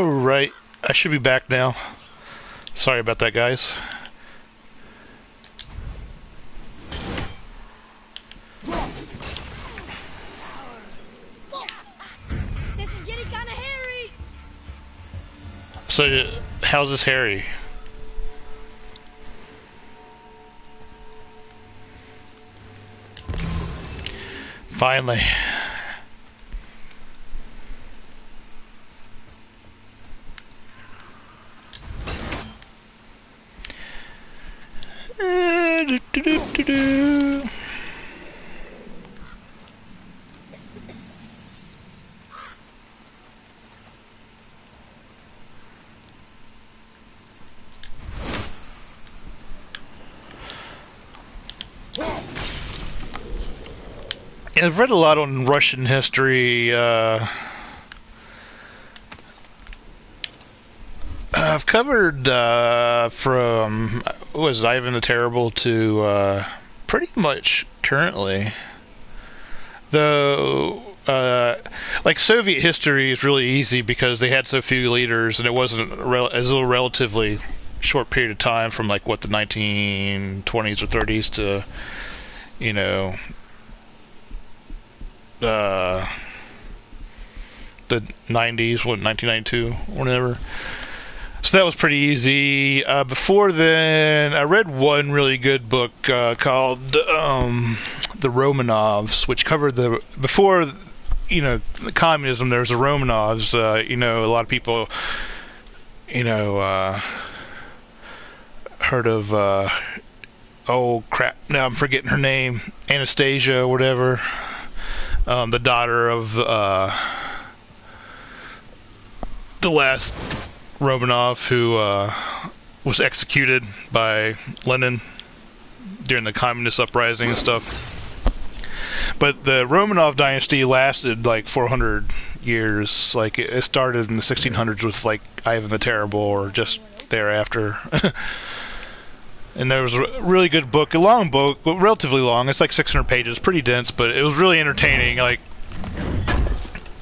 Alright, I should be back now. Sorry about that, guys. This is getting kinda hairy! So, how's this Harry? Finally. I've read a lot on Russian history. I've covered from what was it, Ivan the Terrible to pretty much currently. Though, like Soviet history is really easy because they had so few leaders, and it wasn't as a relatively short period of time from like what the 1920s or 30s to, you know, the 90s, what 1992 or whatever. So that was pretty easy. Before then, I read one really good book called The Romanovs, which covered before, you know, the communism. There was the Romanovs. You know, a lot of people, you know, heard of. Oh crap! Now I'm forgetting her name. Anastasia, or whatever. The daughter of the last Romanov, who was executed by Lenin during the communist uprising and stuff. But the Romanov dynasty lasted like 400 years. Like it started in the 1600s with like Ivan the Terrible, or just thereafter. And there was a really good book, a long book, but relatively long. It's like 600 pages, pretty dense, but it was really entertaining. Like,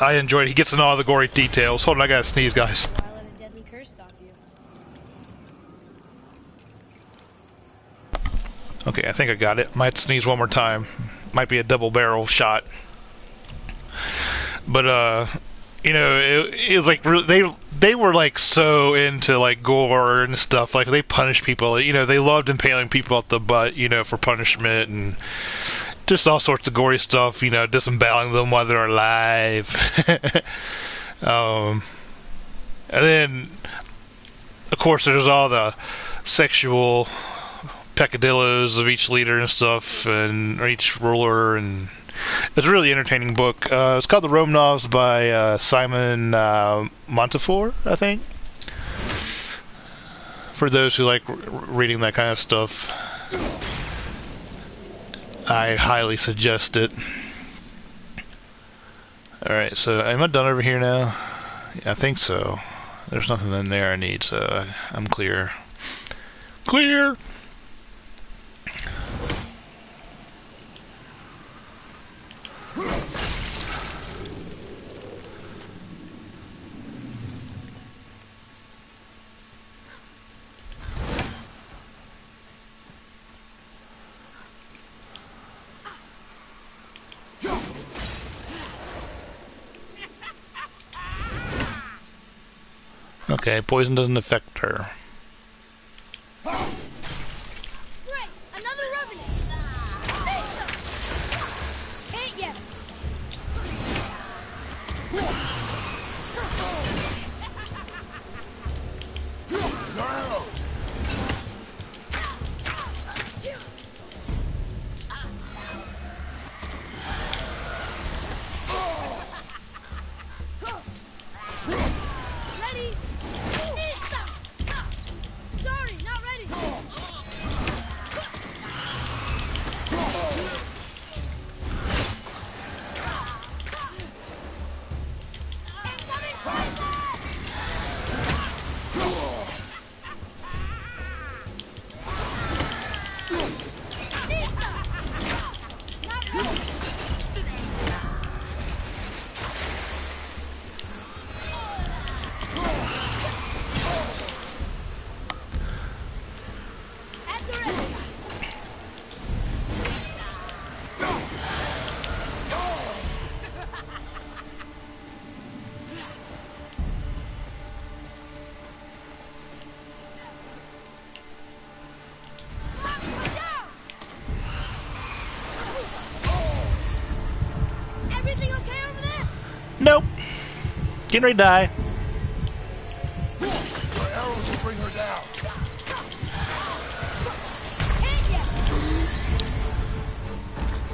I enjoyed it. He gets into all the gory details. Hold on, I gotta sneeze, guys. Why let a deadly curse stop you? Okay, I think I got it. Might sneeze one more time. Might be a double barrel shot. But, you know, it was like they were like so into like gore and stuff. Like they punished people. You know, they loved impaling people up the butt. You know, for punishment and just all sorts of gory stuff. You know, disemboweling them while they're alive. And then, of course, there's all the sexual peccadillos of each leader and stuff, and or each ruler, and it's a really entertaining book. It's called The Romanovs by Simon Montefiore, I think. For those who like reading that kind of stuff, I highly suggest it. Alright, so am I done over here now? Yeah, I think so. There's nothing in there I need, so I'm clear. Clear! Okay, poison doesn't affect her. Great! Another revenant! Hit ya! Ready? Getting ready to die. Your arrows will bring her down. Hit ya!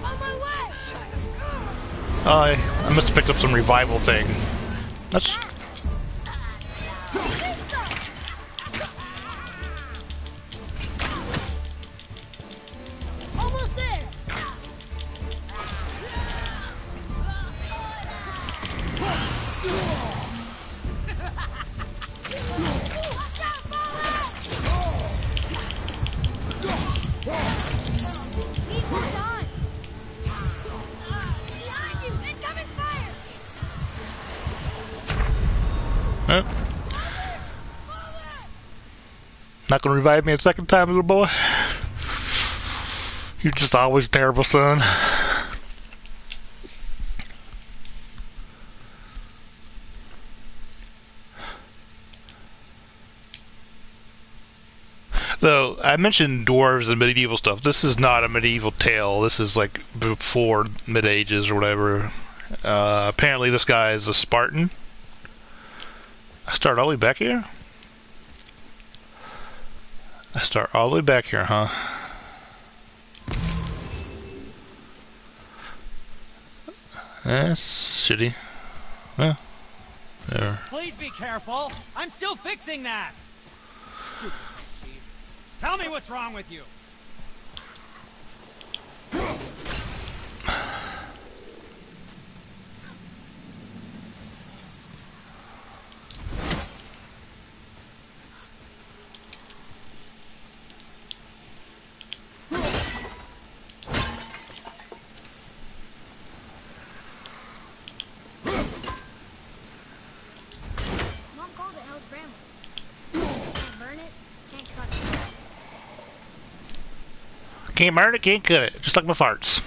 On my way! I must have picked up some revival thing. That's... Almost there! Watch out, Molly! Need more time! Behind you! Incoming fire! Not gonna revive me a second time, little boy? You're just always terrible, son. Though, I mentioned dwarves and medieval stuff. This is not a medieval tale. This is like before mid-ages or whatever. Apparently this guy is a Spartan. I start all the way back here? I start all the way back here, huh? That's shitty. Well, there. Please be careful. I'm still fixing that. Stupid chief. Tell me what's wrong with you. Mom called it Hell's Bramble. Can't burn it, can't cut it. Can't burn it, can't cut it. Just like my farts.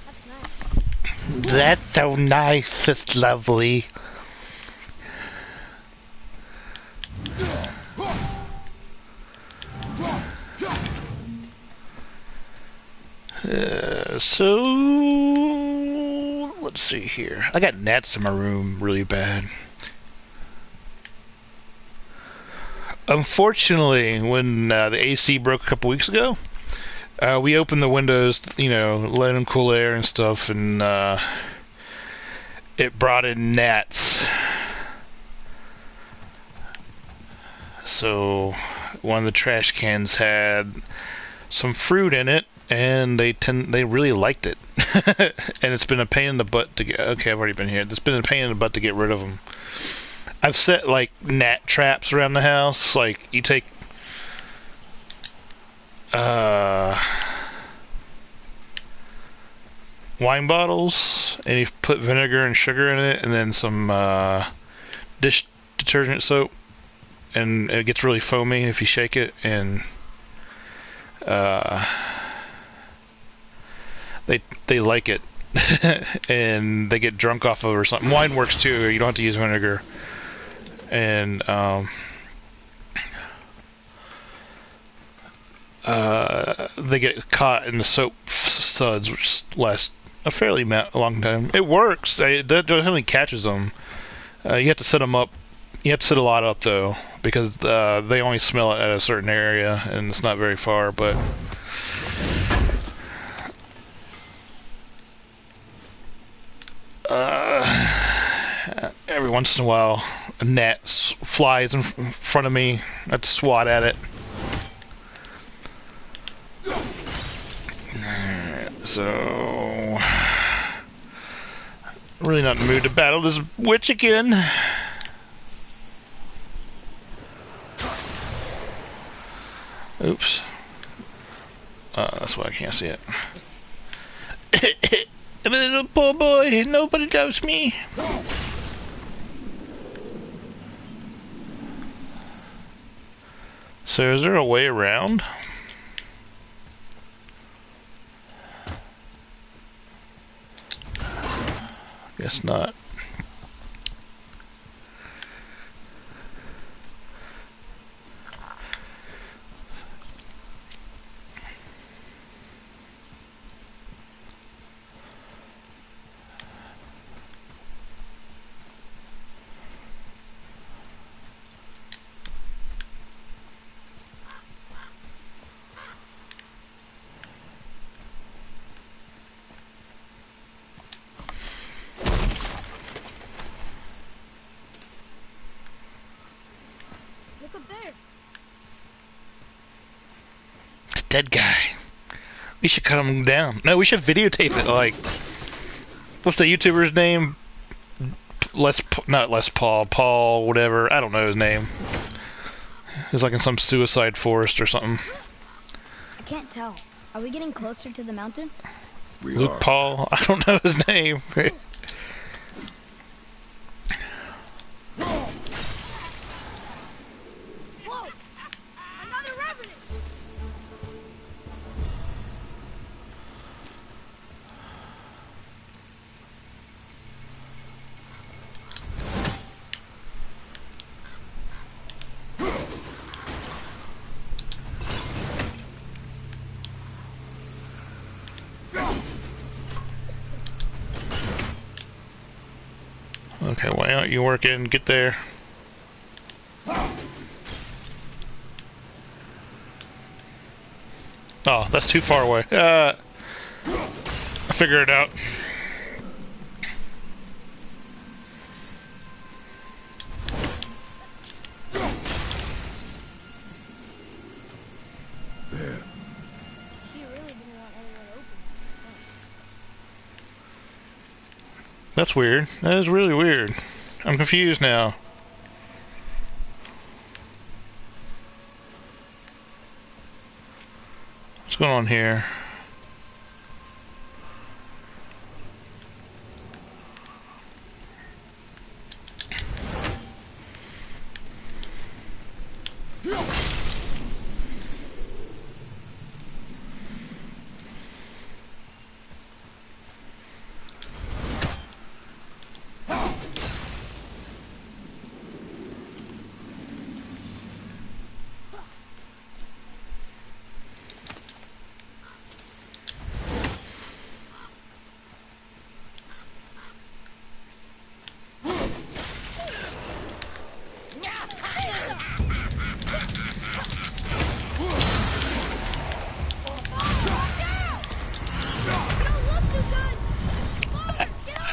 That's nice. That's so nice. It's lovely. So let's see here. I got gnats in my room really bad. Unfortunately, when the AC broke a couple weeks ago, we opened the windows, you know, let in cool air and stuff, and it brought in gnats. So one of the trash cans had some fruit in it, and they really liked it. And it's been a pain in the butt to get. Okay, I've already been here. It's been a pain in the butt to get rid of them. I've set like gnat traps around the house. Like you take wine bottles and you put vinegar and sugar in it, and then some dish detergent soap, and it gets really foamy if you shake it, and they like it. And they get drunk off of it or something. Wine works too. You don't have to use vinegar. And they get caught in the soap suds, which lasts a fairly long time. It works. It definitely catches them. You have to set them up. You have to set a lot up though, because they only smell it at a certain area, and it's not very far. But every once in a while, a gnat flies in front of me. I'd swat at it. So, really not in the mood to battle this witch again. Oops. That's why I can't see it. I'm a little poor boy, nobody loves me. So is there a way around? Guess not. Look up there. It's a dead guy. We should cut him down. No, we should videotape it. Like, what's the YouTuber's name? Not Les Paul. Paul, whatever. I don't know his name. He's like in some suicide forest or something. I can't tell. Are we getting closer to the mountain? Luke Paul. I don't know his name. Whoa! Another revenant! Okay, why aren't you working? Get there. Oh, that's too far away. I figured it out. She really didn't want anyone open. That's weird. That is really weird. I'm confused now. What's going on here?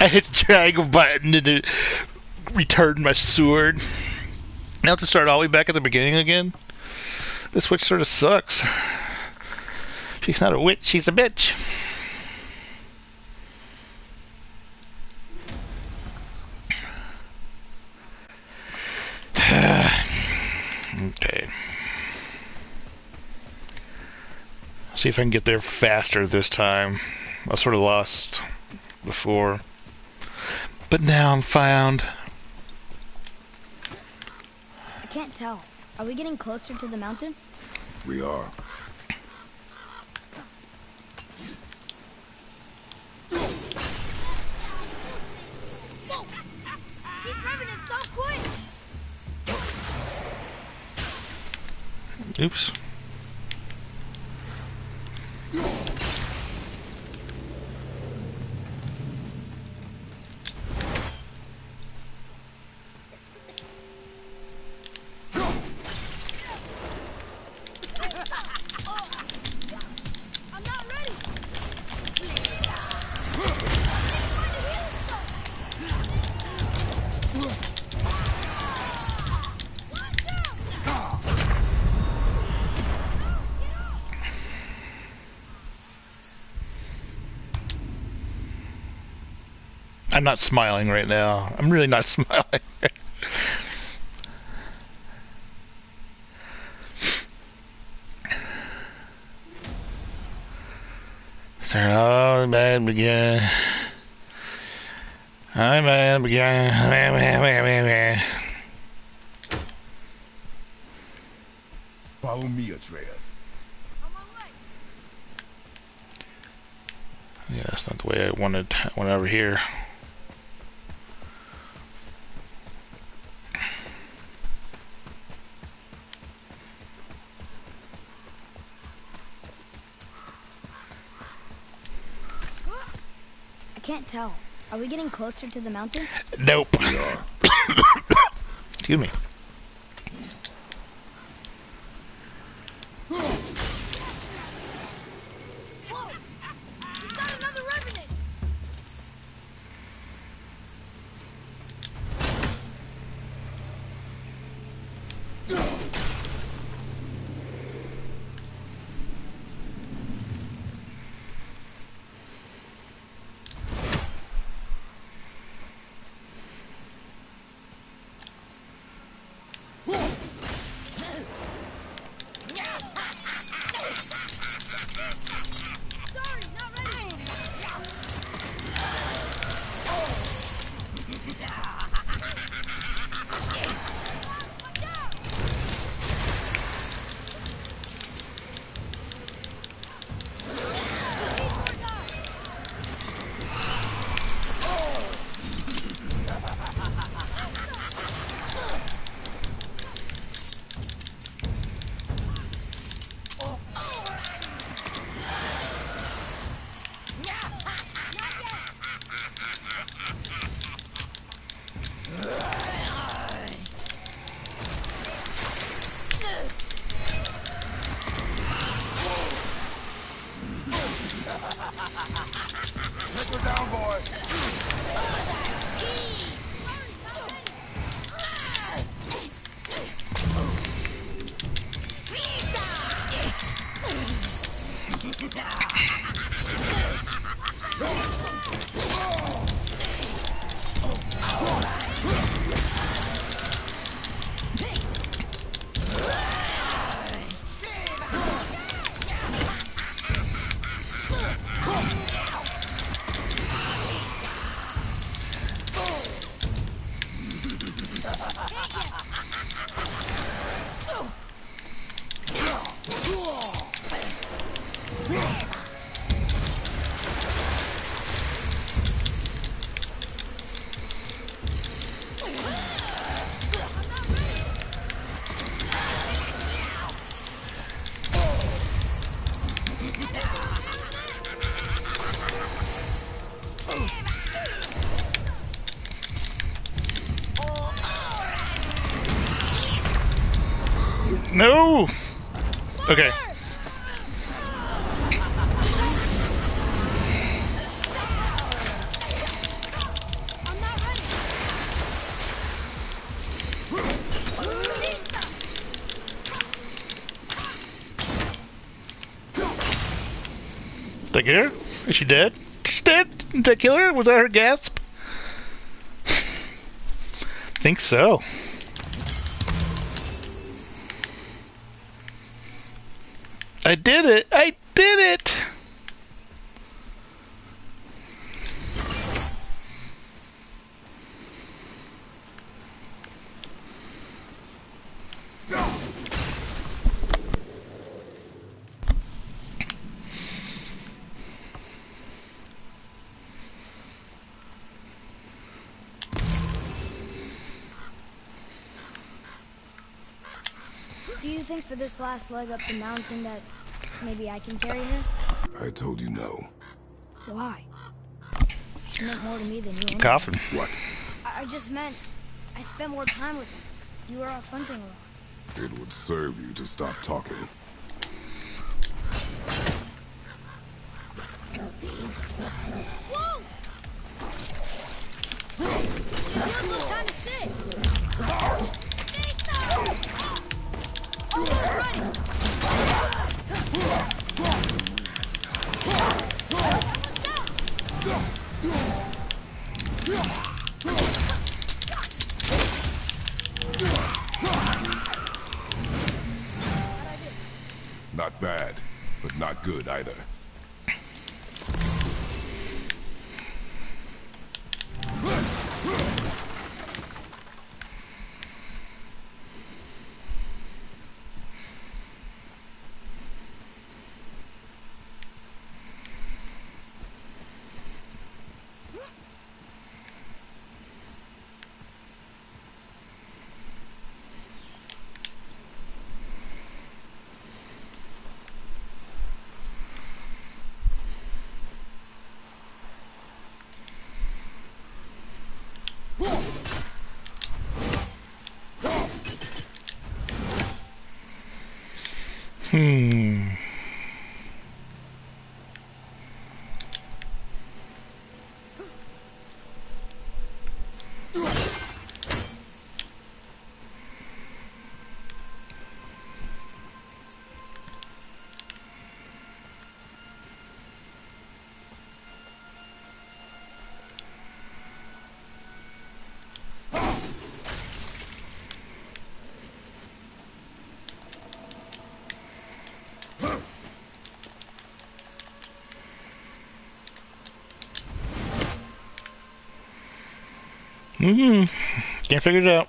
I hit the triangle button and it returned my sword. Now I have to start all the way back at the beginning again? This witch sort of sucks. She's not a witch, she's a bitch. Okay. See if I can get there faster this time. I sort of lost before. But now I'm found. I can't tell. Are we getting closer to the mountain? We are. Whoa! These revenants don't quit! Oops. I'm not ready! Watch out! I'm not smiling right now. I'm really not smiling. Start all the bad again. I'm bad again. Follow me, Atreus. On my way. Yeah, that's not the way I wanted. I went over here. I can't tell. Are we getting closer to the mountain? Nope. Excuse me. Whoa! We got another revenant! Sorry, not ready. Watch out! Take her down, boy. No. Okay. I'm not ready. Did I get her? Is she dead? She's dead? Did I kill her? Was that her gasp? Think so. I did it! I did it! Do you think for this last leg up the mountain that maybe I can carry her? I told you no. Why? She meant more to me than you. Keep anyway. coughing. What? I just meant I spent more time with him. You were off hunting a lot. It would serve you to stop talking. Whoa! It feels kind of sick. Almost ready. either. Can't figure it out.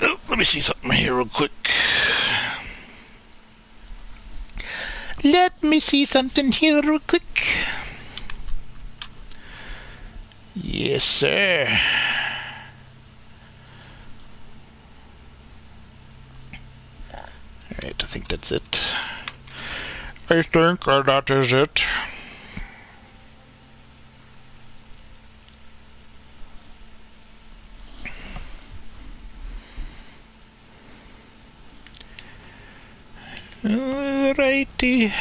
Oh, let me see something here real quick. Let me see something here real quick. Yes, sir. Alright, I think that's it. I think that is it. Alrighty.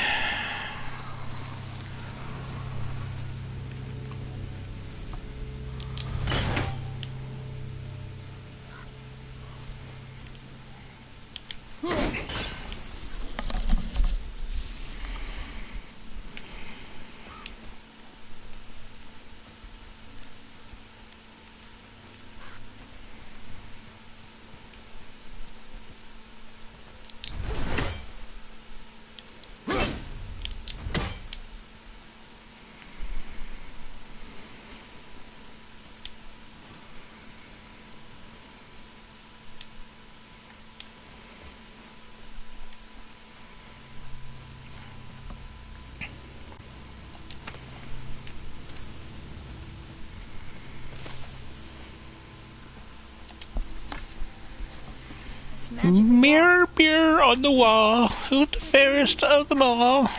Mirror, mirror on the wall, who's the fairest of them all?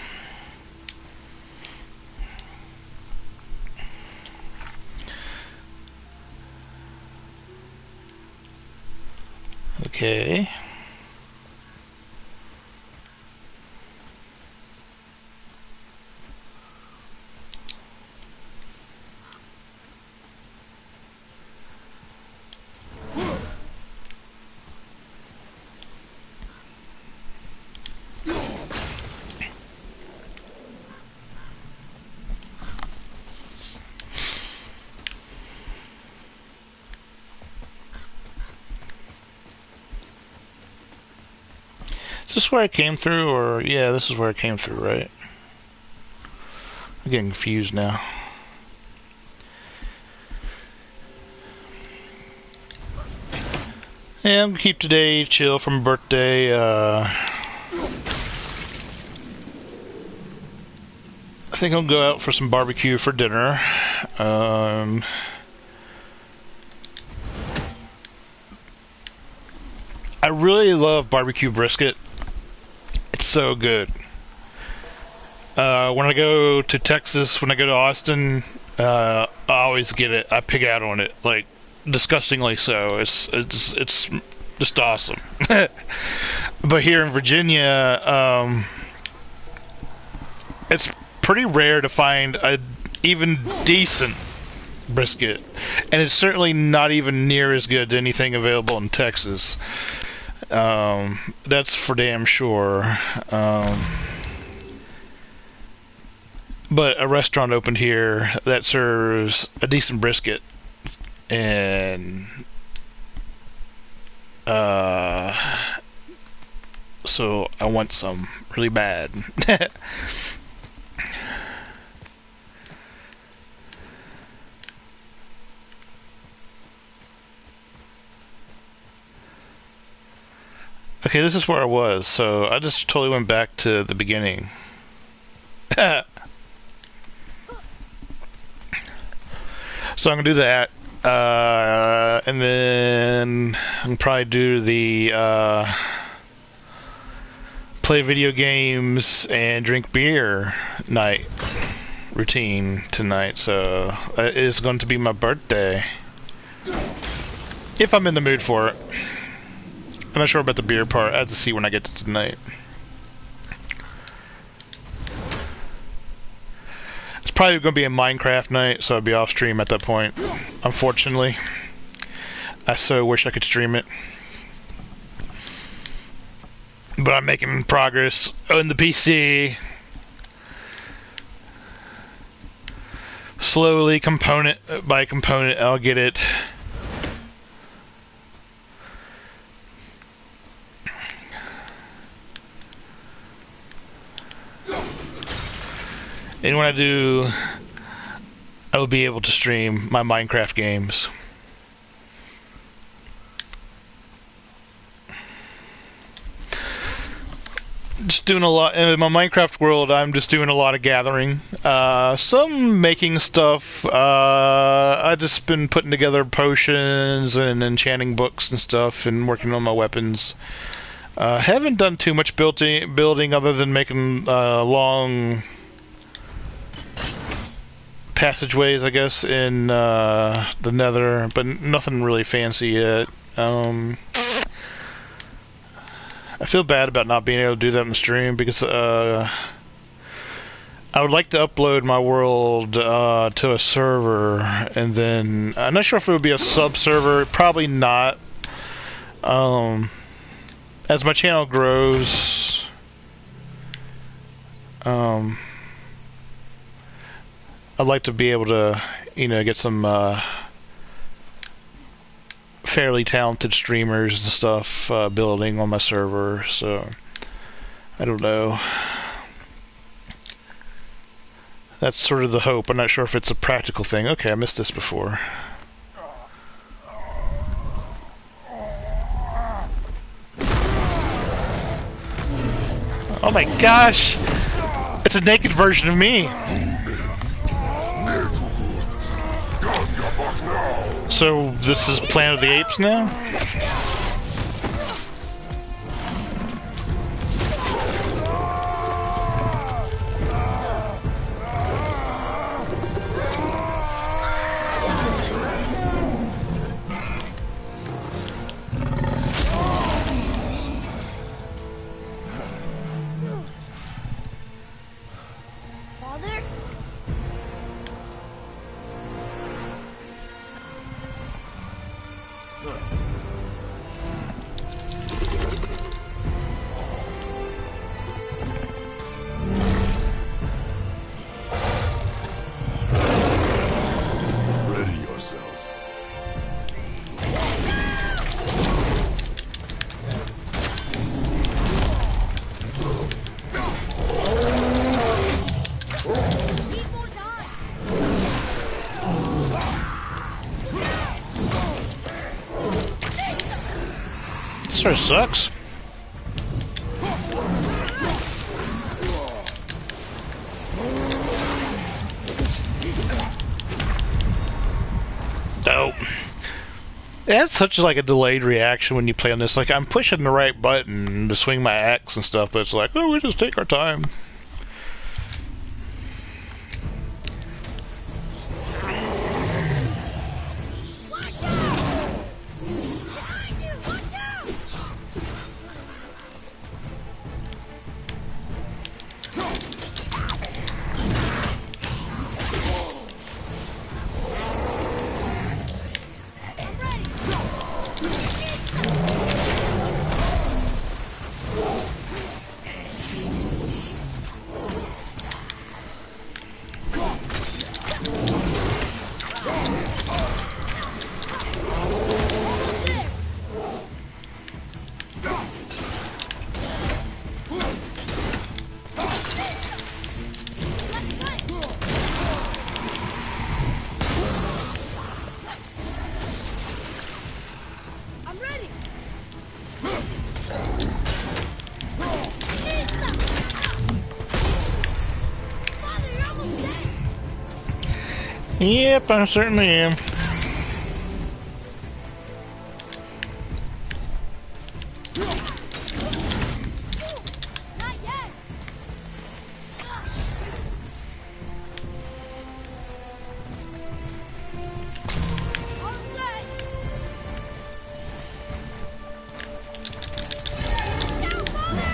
Okay. Is this where I came through, or... yeah, this is where I came through, right? I'm getting confused now. Yeah, I'm gonna keep today chill for my birthday. I think I'll go out for some barbecue for dinner. I really love barbecue brisket. It's so good. When I go to Texas, when I go to Austin, I always get it. I pig out on it, like disgustingly so. It's just awesome. But here in Virginia, it's pretty rare to find a even decent brisket, and it's certainly not even near as good to anything available in Texas. That's for damn sure. But a restaurant opened here that serves a decent brisket, and so I want some really bad. Okay, this is where I was, so I just totally went back to the beginning. So I'm gonna do that, and then I'm probably do the play video games and drink beer night routine tonight. So it is going to be my birthday, if I'm in the mood for it. I'm not sure about the beer part. I have to see when I get to tonight. It's probably going to be a Minecraft night, so I'll be off stream at that point. Unfortunately, I so wish I could stream it, but I'm making progress on the PC. Slowly, component by component, I'll get it. And when I do, I will be able to stream my Minecraft games. Just doing a lot in my Minecraft world. I'm just doing a lot of gathering, some making stuff. I've just been putting together potions and enchanting books and stuff, and working on my weapons. Haven't done too much building other than making long passageways, I guess, in the Nether, but nothing really fancy yet. I feel bad about not being able to do that in the stream, because I would like to upload my world to a server, and then I'm not sure if it would be a sub-server. Probably not. As my channel grows, I'd like to be able to, get some fairly talented streamers and stuff building on my server, so I don't know. That's sort of the hope. I'm not sure if it's a practical thing. Okay, I missed this before. Oh my gosh! It's a naked version of me! So this is Planet of the Apes now? Father? Ready yourself. Need more time. This sort of sucks. Dope. That's such like a delayed reaction when you play on this. Like, I'm pushing the right button to swing my axe and stuff, but it's like, oh, we just take our time. Yep, I certainly am. Not yet. All set. Down, father!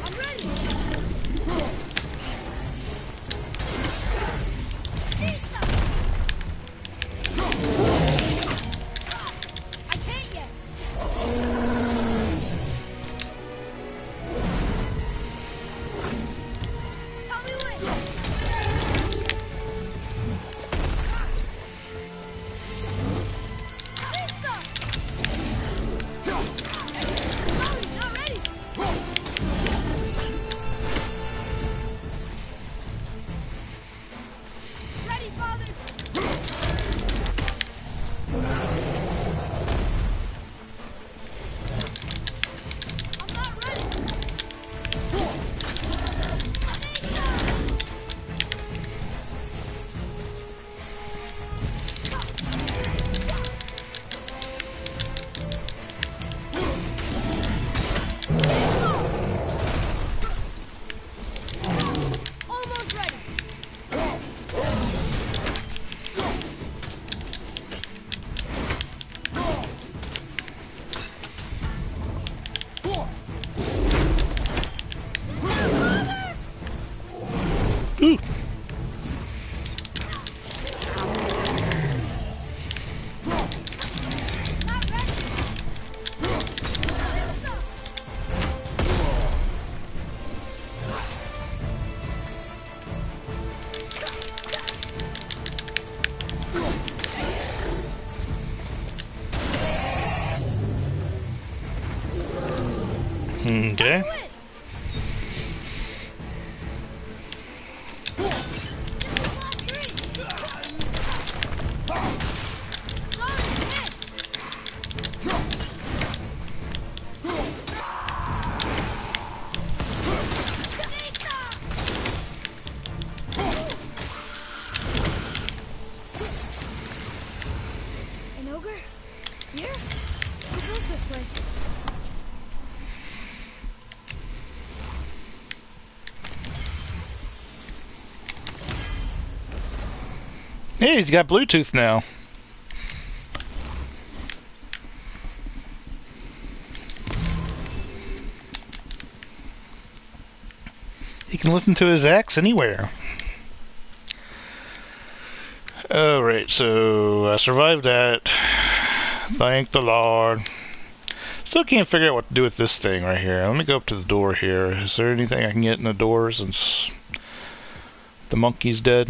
I'm ready. Pizza. I can't yet. Tell me when. Pizza. Sorry, not ready. Ready, father. I'm not ready. Almost ready. Ooh. Not ready. Okay. An ogre? Here? Who built this place? Hey, he's got Bluetooth now. He can listen to his axe anywhere. Alright, so I survived that. Thank the Lord. Still can't figure out what to do with this thing right here. Let me go up to the door here. Is there anything I can get in the door since the monkey's dead?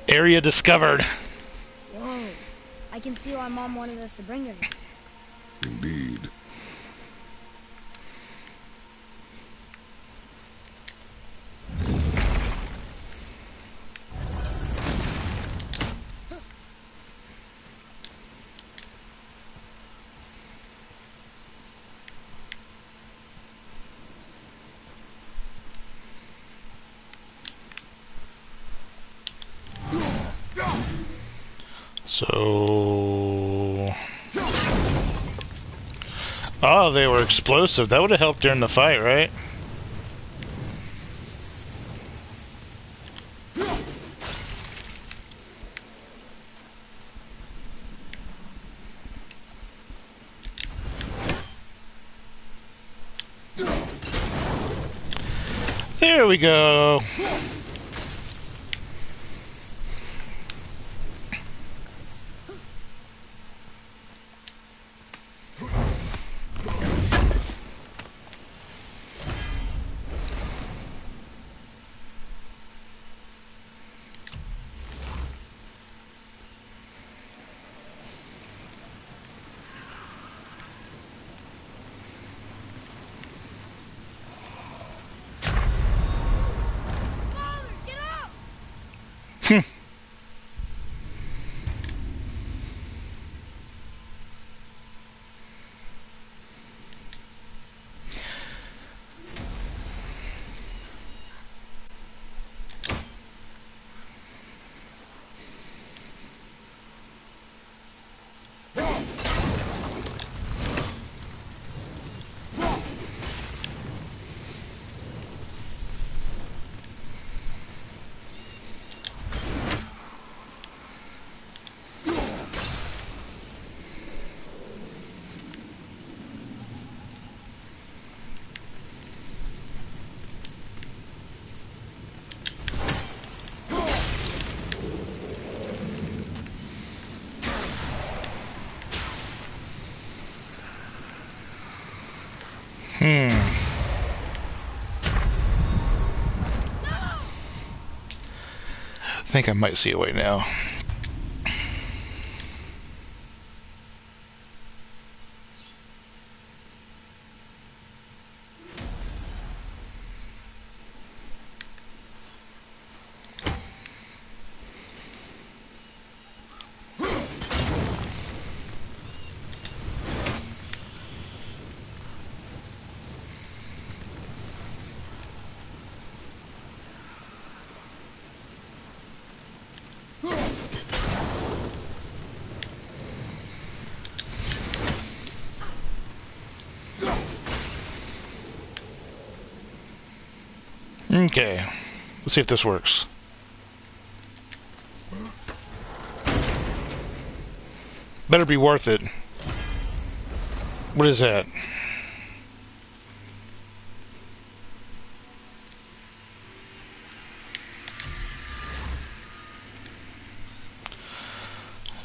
Area discovered. Whoa. I can see why Mom wanted us to bring her here. Indeed. So... Oh, they were explosive. That would have helped during the fight, right? There we go. I think I might see a way now. Okay, let's see if this works. Better be worth it. What is that?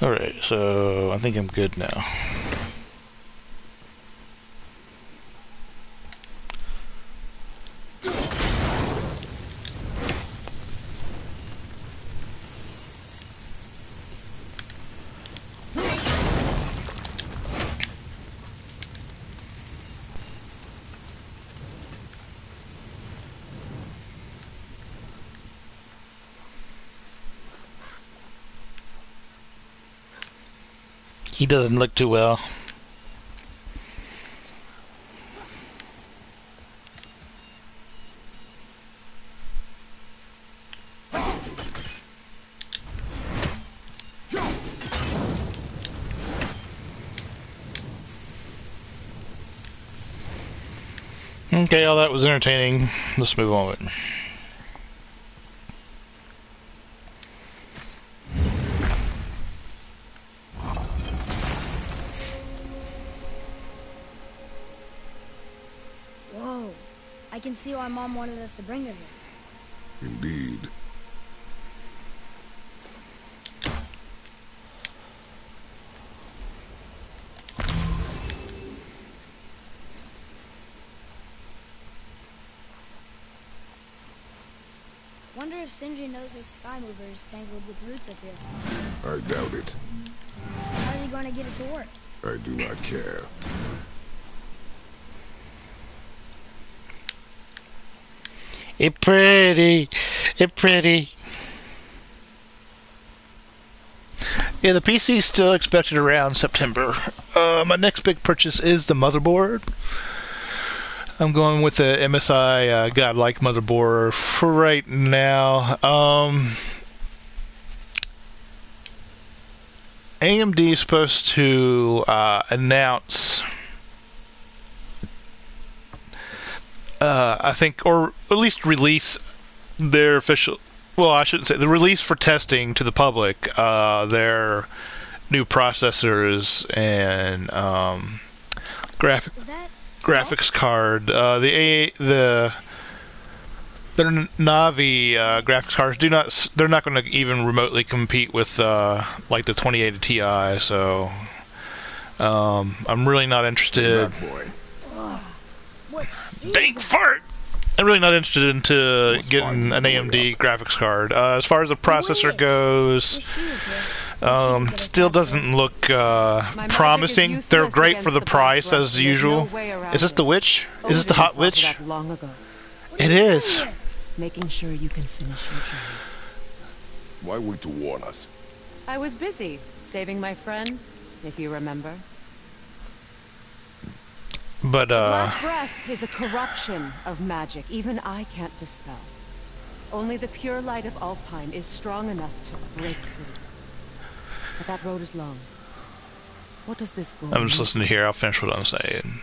Alright, so I think I'm good now. He doesn't look too well. Okay, all that was entertaining. Let's move on with it. Whoa. I can see why Mom wanted us to bring her here. Indeed. Wonder if Sindri knows his Sky Mover is tangled with roots up here. I doubt it. How is he going to get it to work? I do not care. It's pretty. It's pretty. Yeah, the PC's still expected around September. My next big purchase is the motherboard. I'm going with the MSI Godlike motherboard for right now. AMD is supposed to announce, I think, or at least release their official, well, I shouldn't say, the release for testing to the public, their new processors and graphics card. The Navi graphics cards they're not going to even remotely compete with like the 2080 Ti. So I'm really not interested. Dang fart! I'm really not interested into getting an AMD graphics card. As far as the processor goes, still doesn't look promising. They're great for the price as usual. Is this the witch? Is this the hot witch? Long ago. It is. Making sure you can finish your journey. Why wait to warn us? I was busy saving my friend, if you remember. But Black breath is a corruption of magic even I can't dispel. Only the pure light of Alfheim is strong enough to break through. But that road is long. What does this go? I'm just listening here. I'll finish what I'm saying.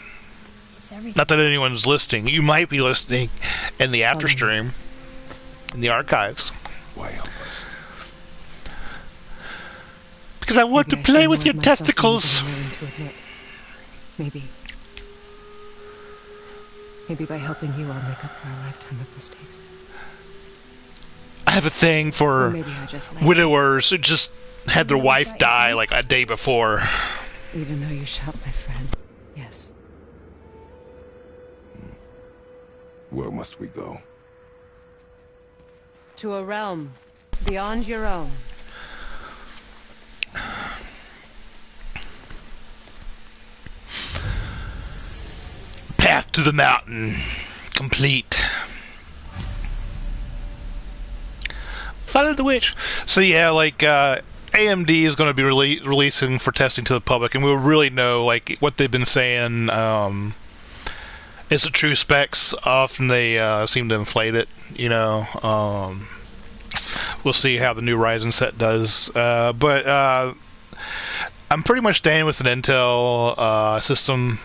It's everything. Not that anyone's listening. You might be listening in the after stream, in the archives. Why help us? Because I want Maybe to I play should with your reward myself for testicles. being willing to admit. Maybe. Maybe by helping you, I'll make up for a lifetime of mistakes. I have a thing Or for maybe I just like widowers who just had their wife die like a day before. you. Even though you shot my friend. Yes. Where must we go? To a realm beyond your own. Path to the mountain complete. Follow the witch. So yeah, like AMD is going to be releasing for testing to the public, and we'll really know like what they've been saying. Is it true specs? Often they seem to inflate it. You know. We'll see how the new Ryzen set does. But I'm pretty much staying with an Intel system.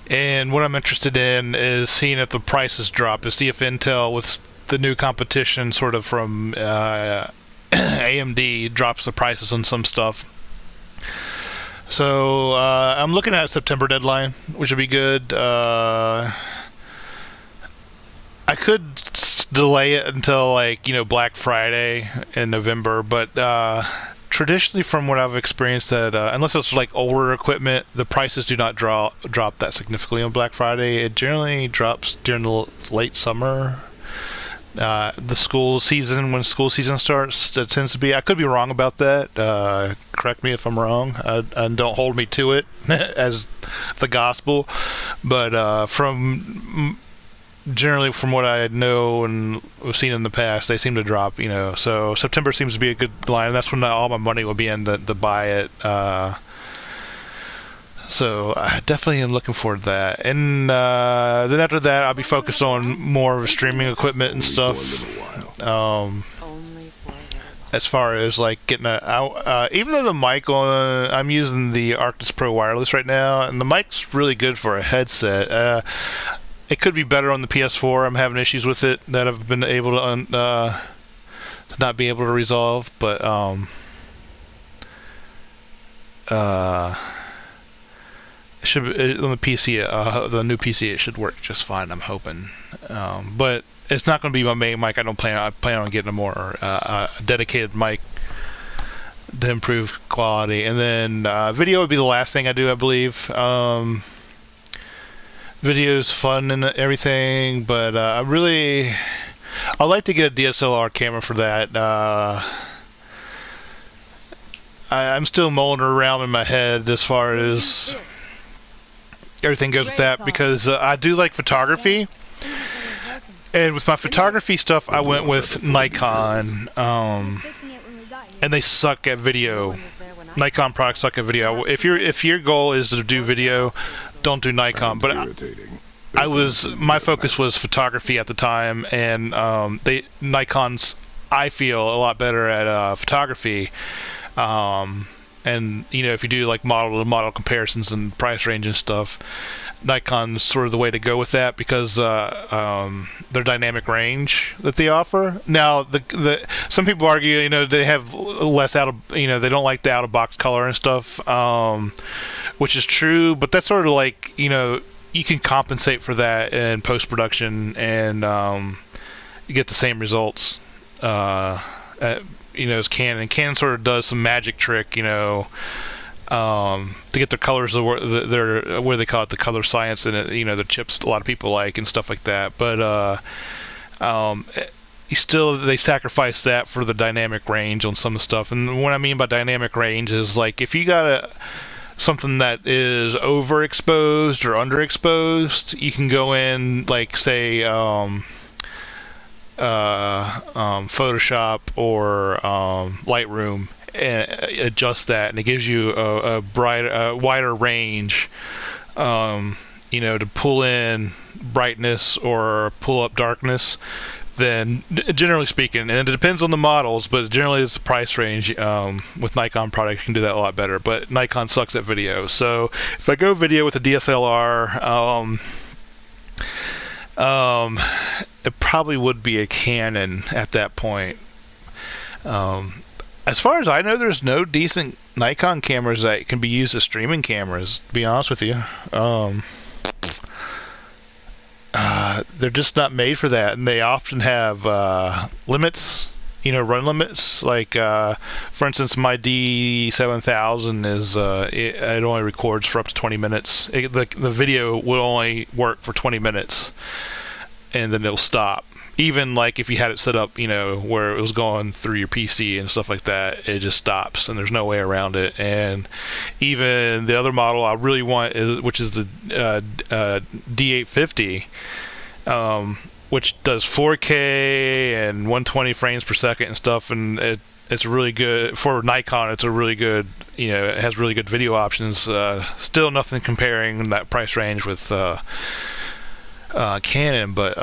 And what I'm interested in is seeing if the prices drop, to see if Intel, with the new competition sort of from AMD, drops the prices on some stuff. So I'm looking at a September deadline, which would be good. I could delay it until like Black Friday in November, but traditionally, from what I've experienced, that unless it's like older equipment, the prices do not drop that significantly on Black Friday. It generally drops during the late summer, the school season, when school season starts. It tends to be. I could be wrong about that. Correct me if I'm wrong, and don't hold me to it as the gospel. But generally, from what I know and have seen in the past, they seem to drop, So September seems to be a good line, and that's when all my money will be in to buy it. So I definitely am looking forward to that. And then after that, I'll be focused on more of streaming equipment and stuff. Only for As far as like getting even though the mic I'm using the Arctis Pro wireless right now, and the mic's really good for a headset. It could be better on the PS4. I'm having issues with it that I've been able to not be able to resolve, but it should be, on the PC, the new PC, it should work just fine. I'm hoping, but it's not going to be my main mic. I plan on getting a more dedicated mic to improve quality, and then video would be the last thing I do, I believe. Video's fun and everything, but I'd like to get a DSLR camera for that. I'm still mulling around in my head as far as everything goes with that, because I do like photography, and with my photography stuff, I went with Nikon, and they suck at video. Nikon products suck at video. If your goal is to do video, don't do Nikon. But my focus was photography at the time, and Nikon's, I feel, a lot better at photography. And if you do like model to model comparisons and price range and stuff, Nikon's sort of the way to go with that, because their dynamic range that they offer. Now, some people argue, they have less they don't like the out of box color and stuff, which is true. But that's sort of like, you can compensate for that in post production, and you get the same results. As Canon. Canon sort of does some magic trick, to get their colors where they call it the color science, and the chips a lot of people like and stuff like that. But they sacrifice that for the dynamic range on some of the stuff. And what I mean by dynamic range is like if you got something that is overexposed or underexposed, you can go in like say Photoshop or Lightroom and adjust that, and it gives you a wider range, to pull in brightness or pull up darkness. Then, generally speaking, and it depends on the models, but generally it's the price range. With Nikon products, you can do that a lot better. But Nikon sucks at video, so if I go video with a DSLR, it probably would be a Canon at that point. As far as I know, there's no decent Nikon cameras that can be used as streaming cameras, to be honest with you. They're just not made for that, and they often have limits, run limits. Like, for instance, my D7000 is it only records for up to 20 minutes. The video will only work for 20 minutes, and then it'll stop. Even like if you had it set up, where it was going through your PC and stuff like that, it just stops, and there's no way around it. And even the other model I really want which is the D850, which does 4K and 120 frames per second and stuff, and it's really good for Nikon. It's a really good, it has really good video options. Still nothing comparing that price range with Canon, but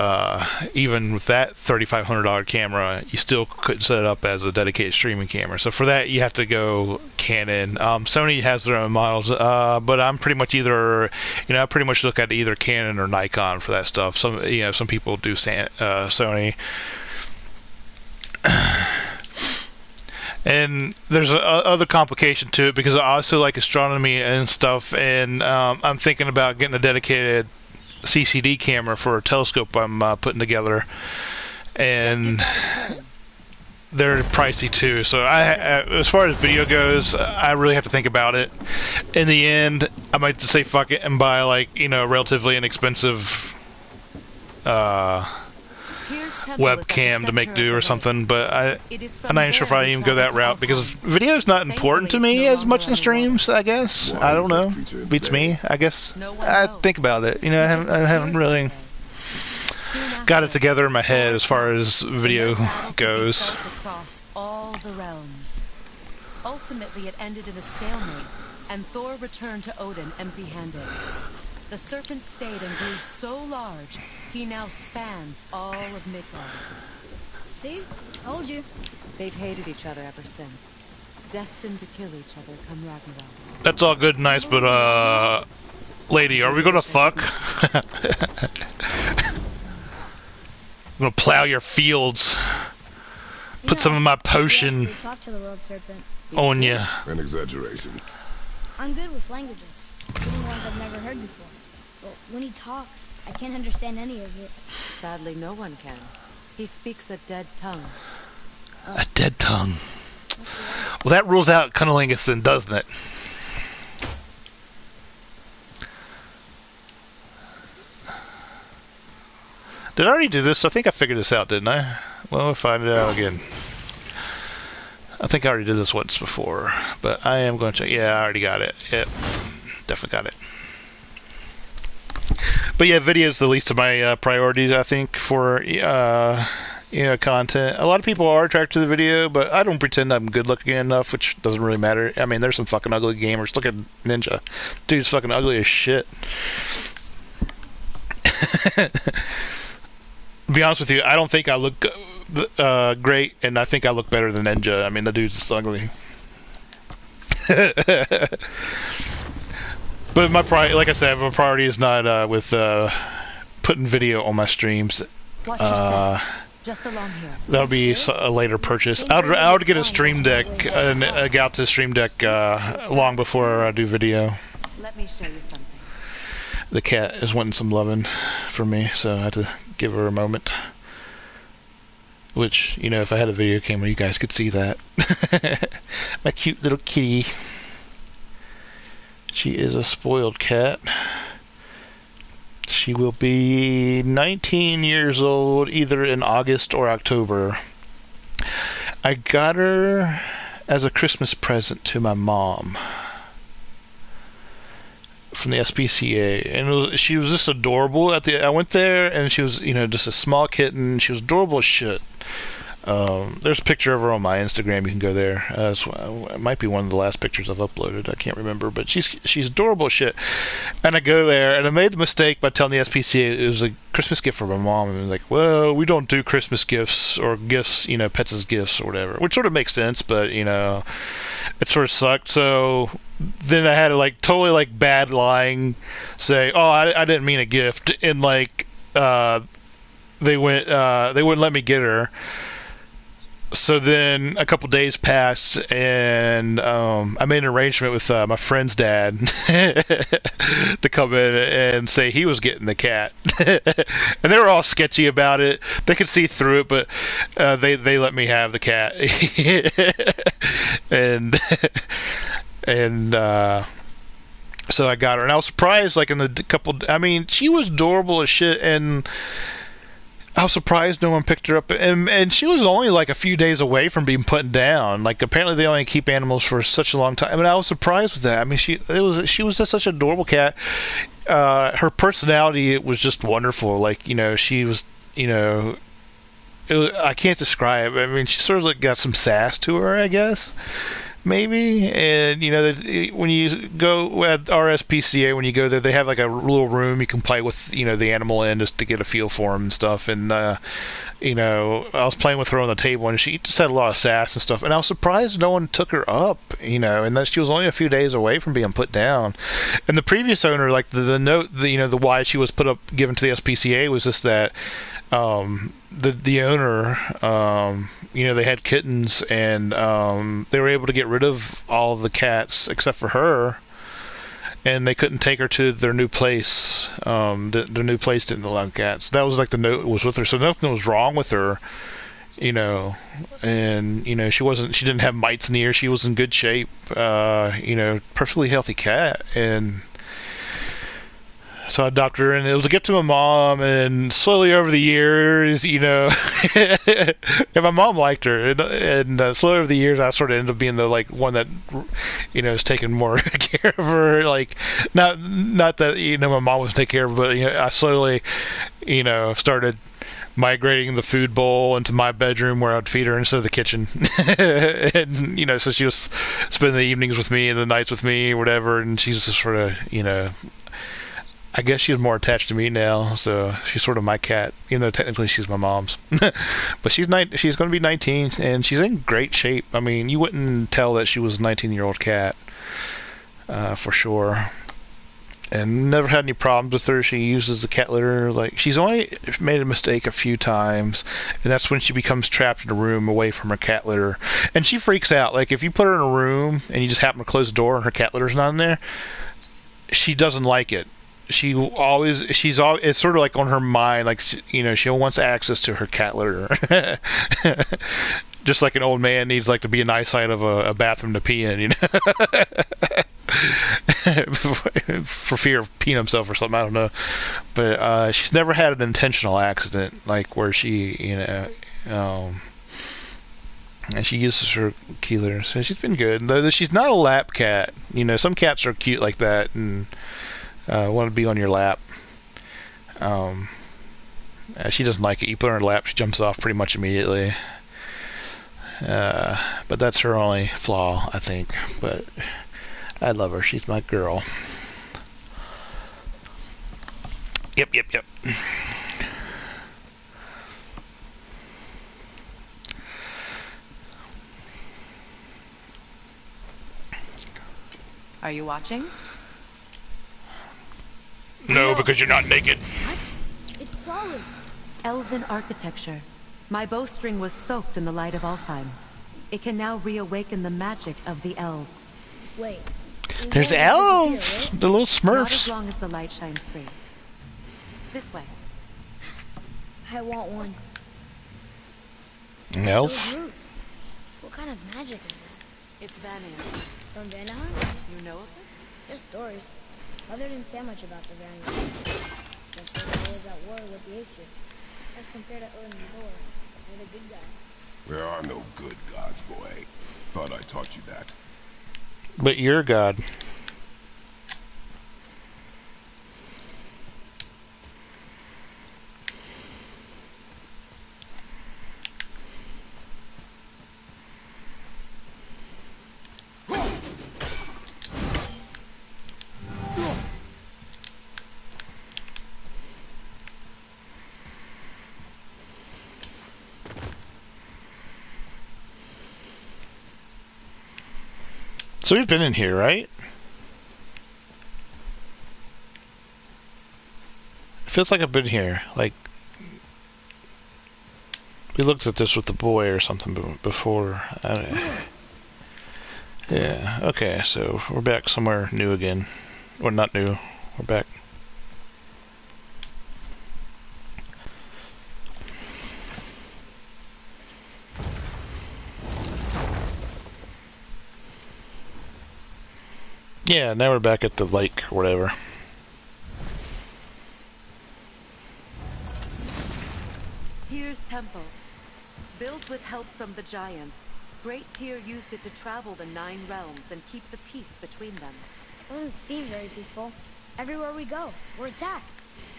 even with that $3,500 camera, you still couldn't set it up as a dedicated streaming camera. So for that, you have to go Canon. Sony has their own models, but I'm pretty much I pretty much look at either Canon or Nikon for that stuff. Some people do Sony. And there's other complication to it, because I also like astronomy and stuff, and I'm thinking about getting a dedicated CCD camera for a telescope I'm putting together, and they're pricey too. So as far as video goes, I really have to think about it. In the end, I might just say fuck it and buy relatively inexpensive webcam to make do or something, but I'm not even sure if I even go that route, because video is not important to me as much in streams, I guess. I don't know. Beats me, I guess. I think about it. I haven't really got it together in my head as far as video goes. Ultimately, it ended in a stalemate, and Thor returned to Odin empty-handed. The serpent stayed and grew so large, he now spans all of Midgard. See? Told you. They've hated each other ever since. Destined to kill each other come Ragnarok. That's all good and nice, but, lady, are we gonna fuck? I'm gonna plow your fields. Put some of my potion Talk to the world serpent. on you. An exaggeration. I'm good with languages, including ones I've never heard before. But when he talks, I can't understand any of it. Sadly, no one can. He speaks a dead tongue. A dead tongue. Well, that rules out cunnilingus then, doesn't it? Did I already do this? I think I figured this out, didn't I? Well, we'll find it out again. I think I already did this once before, but I am going to check. Yeah, I already got it. Yep, definitely got it. But yeah, video is the least of my priorities, I think, for content. A lot of people are attracted to the video, but I don't pretend I'm good looking enough, which doesn't really matter. I mean, there's some fucking ugly gamers. Look at Ninja. Dude's fucking ugly as shit. To be honest with you, I don't think I look great, and I think I look better than Ninja. I mean, the dude's just ugly. But like I said, my priority is not with putting video on my streams. Watch your step. Just along here. That'll be a later purchase. I would get a Stream Deck and get to Stream Deck long before I do video. Let me show you something. The cat is wanting some loving from me, so I had to give her a moment. Which, if I had a video camera, you guys could see that. My cute little kitty. She is a spoiled cat. She will be 19 years old either in August or October. I got her as a Christmas present to my mom. from the SPCA, and she was just adorable. I went there, and she was, you know, just a small kitten. She was adorable as shit. There's a picture of her on my Instagram. You can go there. It might be one of the last pictures I've uploaded. I can't remember, but she's adorable as shit. And I go there, and I made the mistake by telling the SPCA it was a Christmas gift for my mom. And like, well, we don't do Christmas gifts or gifts, you know, pets as gifts or whatever, which sort of makes sense, but you know, it sort of sucked. So then I had to like totally like bad lying, say, oh, I didn't mean a gift, and like they wouldn't let me get her. So then a couple days passed, and I made an arrangement with my friend's dad to come in and say he was getting the cat. And they were all sketchy about it. They could see through it, but they let me have the cat. and so I got her, and I was surprised. Like in the couple, I mean, she was adorable as shit, and I was surprised no one picked her up, and she was only like a few days away from being put down. Like apparently they only keep animals for such a long time. I mean, I was surprised with that. I mean, she was just such an adorable cat. Her personality, it was just wonderful. Like, you know, she was, you know, I can't describe. I mean, she sort of like got some sass to her, I guess. Maybe. And you know, when you go at RSPCA, when you go there, they have like a little room you can play with, you know, the animal in, just to get a feel for him and stuff. And you know, I was playing with her on the table, and she just had a lot of sass and stuff, and I was surprised no one took her up, you know, and that she was only a few days away from being put down. And the previous owner, like the note, you know, the why she was put up, given to the SPCA was just that the owner, you know, they had kittens, and they were able to get rid of all of the cats except for her, and they couldn't take her to their new place. Their new place didn't allow cats. That was like the note was with her, so nothing was wrong with her, you know. And you know, she didn't have mites in the ear. She was in good shape, you know, perfectly healthy cat. And so I adopted her, and it was a gift to my mom, and slowly over the years, you know, and my mom liked her, and slowly over the years, I sort of ended up being the, like, one that, you know, is taking more care of her, like, not that, you know, my mom was taking care of her, but, you know, I slowly, you know, started migrating the food bowl into my bedroom where I'd feed her instead of the kitchen. And, you know, so she was spending the evenings with me and the nights with me or whatever, and she's just sort of, you know, I guess she's more attached to me now, so she's sort of my cat, even though technically she's my mom's. But she's going to be 19, and she's in great shape. I mean, you wouldn't tell that she was a 19-year-old cat, for sure. And never had any problems with her. She uses the cat litter. Like, she's only made a mistake a few times, and that's when she becomes trapped in a room away from her cat litter. And she freaks out. Like, if you put her in a room and you just happen to close the door and her cat litter's not in there, she doesn't like it. It's sort of like on her mind, like, you know, she wants access to her cat litter. Just like an old man needs, like, to be in eyesight of a bathroom to pee in, you know. For fear of peeing himself or something, I don't know. But she's never had an intentional accident, like where she, you know, and she uses her key litter, so she's been good. Though she's not a lap cat. You know, some cats are cute like that and want to be on your lap. She doesn't like it. You put her in her lap, she jumps off pretty much immediately. But that's her only flaw, I think. But I love her. She's my girl. Yep. Are you watching? No, because you're not naked. What? It's solid. Elven architecture. My bowstring was soaked in the light of Alfheim. It can now reawaken the magic of the elves. Wait. There's elves! The little Smurfs. Not as long as the light shines free. This way. I want one. Elf? Those roots. What kind of magic is that? It's Vanaheim. From Vanaheim? You know of it? Just stories. Mother didn't say much about the Vanaheim. Just that I was at war with the Aesir. As compared to Odin and Thor, they're the good guy. There are no good gods, boy. Thought I taught you that. But you're God. So we've been in here, right? It feels like I've been here. Like, we looked at this with the boy or something before. Yeah, okay, so we're back somewhere new again. Or not new, we're back. Yeah, now we're back at the lake or whatever. Tyr's temple. Built with help from the giants, Great Tyr used it to travel the 9 realms and keep the peace between them. Doesn't seem very peaceful. Everywhere we go, we're attacked.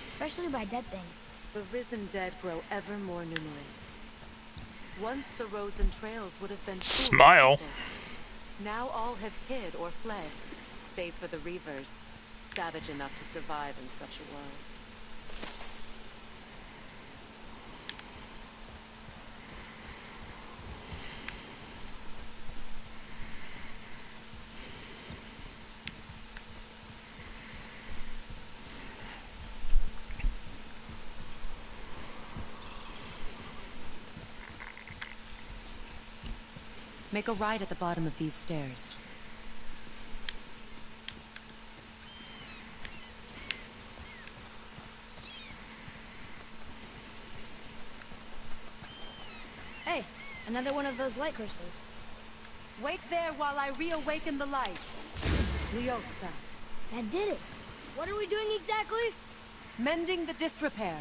Especially by dead things. The risen dead grow ever more numerous. Once the roads and trails would have been full of Smile. people. Now all have hid or fled, save for the Reavers, savage enough to survive in such a world. Make a right at the bottom of these stairs. Hey, another one of those light crystals. Wait there while I reawaken the light. Leosta. That did it. What are we doing exactly? Mending the disrepair.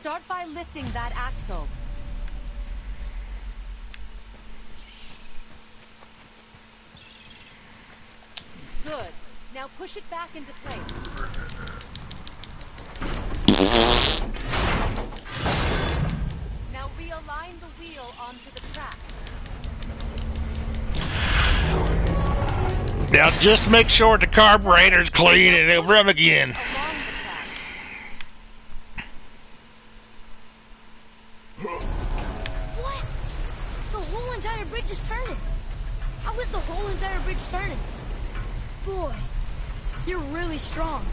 Start by lifting that axle. Good. Now push it back into place. Now realign the wheel onto the track. Now just make sure the carburetor's clean and it'll run again. Along the track. What? The whole entire bridge is turning. How is the whole entire bridge turning? Boy, you're really strong.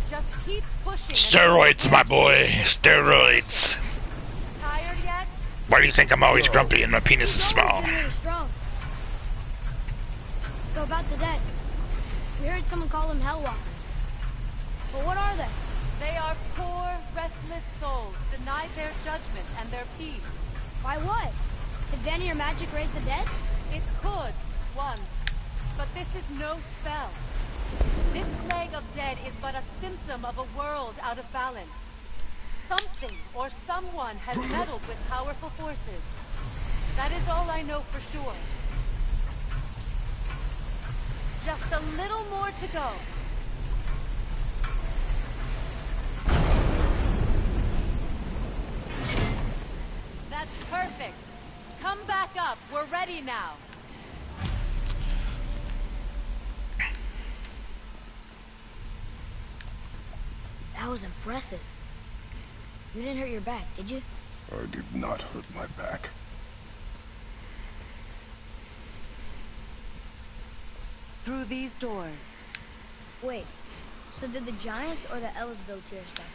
Just keep pushing. Steroids, my boy. Steroids. Tired yet? Why do you think I'm always grumpy and my penis is You've always small? been really strong. So about the dead, we heard someone call them Hellwalkers. But what are they? They are poor, restless souls, denied their judgment and their peace. By what? Did Vanir magic raise the dead? It could, once. But this is no spell. This plague of dead is but a symptom of a world out of balance. Something or someone has meddled with powerful forces. That is all I know for sure. Just a little more to go. That's perfect. Come back up. We're ready now. That was impressive. You didn't hurt your back, did you? I did not hurt my back. Through these doors. Wait, so did the Giants or the Elves build Tyr stuff?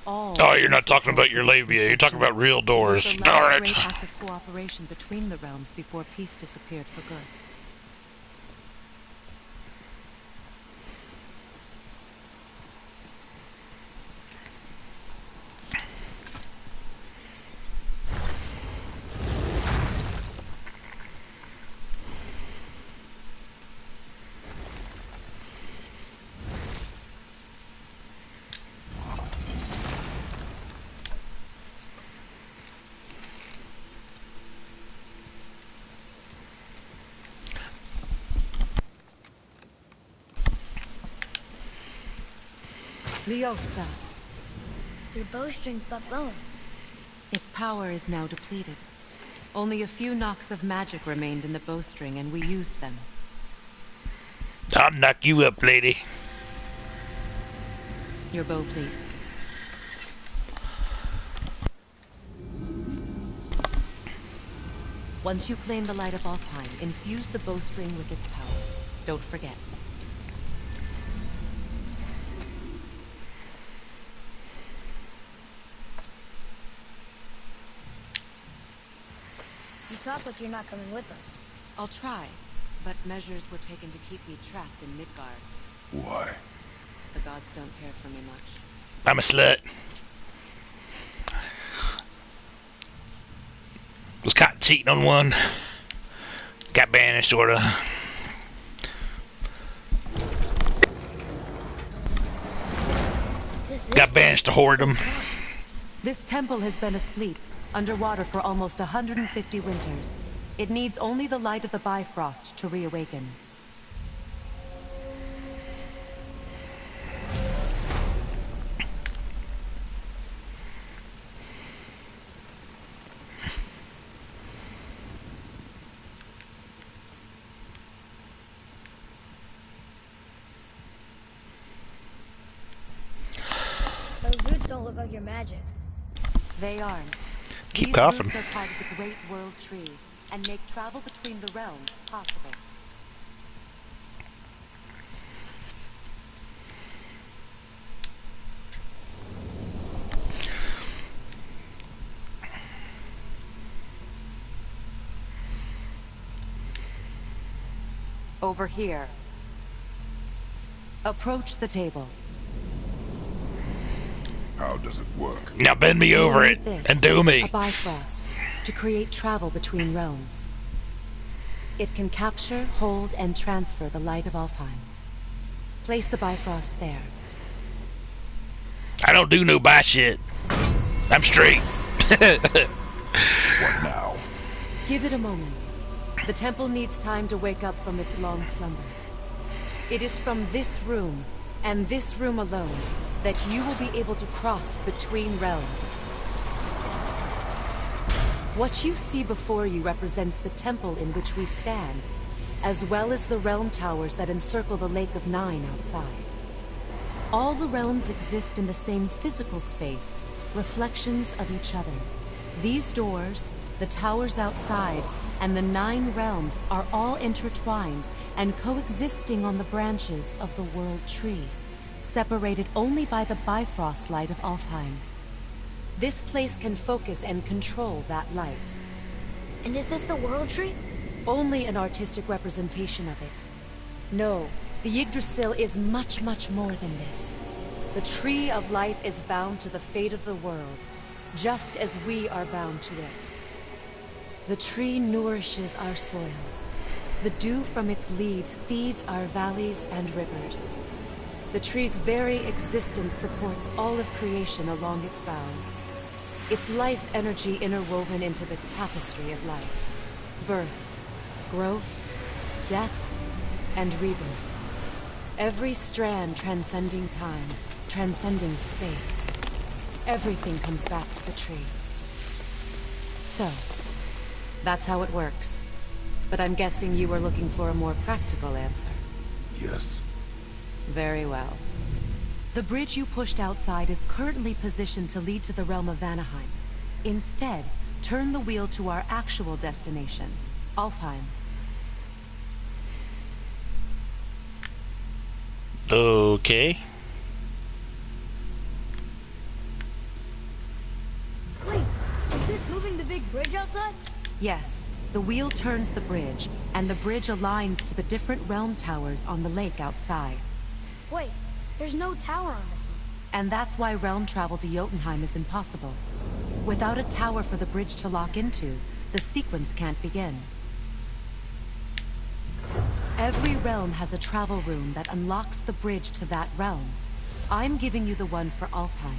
All Oh, you're not talking about your labia. You're talking about real doors. It was the Darn last it. great act of cooperation between the realms before peace disappeared for good. Leosta. Your bowstring stopped blowing. Its power is now depleted. Only a few knocks of magic remained in the bowstring, and we used them. I'll knock you up, lady. Your bow, please. Once you claim the light of Alfheim, infuse the bowstring with its power. Don't forget. You talk like you're not coming with us. I'll try, but measures were taken to keep me trapped in Midgard. Why? The gods don't care for me much. I'm a slut. Was caught cheating on one. Got banished, sorta. Is this Got it? banished to whoredom. This temple has been asleep, underwater for almost 150 winters. It needs only the light of the Bifrost to reawaken. Those roots don't look like your magic. They aren't. Keep These coughing. roots are part of the Great World Tree and make travel between the realms possible. Over here. Approach the table. How does it work? Now bend me You over need it this, and do a me. Bifrost, to create travel between realms. It can capture, hold, and transfer the light of Alfheim. Place the Bifrost there. I don't do no bad shit. I'm straight. What now? Give it a moment. The temple needs time to wake up from its long slumber. It is from this room, and this room alone, that you will be able to cross between realms. What you see before you represents the temple in which we stand, as well as the realm towers that encircle the Lake of Nine outside. All the realms exist in the same physical space, reflections of each other. These doors, the towers outside, and the 9 realms are all intertwined and coexisting on the branches of the World Tree, separated only by the Bifrost light of Alfheim. This place can focus and control that light. And is this the World Tree? Only an artistic representation of it. No, the Yggdrasil is much, much more than this. The Tree of Life is bound to the fate of the world, just as we are bound to it. The tree nourishes our soils. The dew from its leaves feeds our valleys and rivers. The tree's very existence supports all of creation along its boughs. Its life energy interwoven into the tapestry of life. Birth, growth, death, and rebirth. Every strand transcending time, transcending space. Everything comes back to the tree. So, that's how it works. But I'm guessing you were looking for a more practical answer. Yes. Very well. The bridge you pushed outside is currently positioned to lead to the realm of Vanaheim. Instead, turn the wheel to our actual destination, Alfheim. Okay. Wait, is this moving the big bridge outside? Yes, the wheel turns the bridge, and the bridge aligns to the different realm towers on the lake outside. Wait, there's no tower on this one. And that's why realm travel to Jotunheim is impossible. Without a tower for the bridge to lock into, the sequence can't begin. Every realm has a travel room that unlocks the bridge to that realm. I'm giving you the one for Alfheim.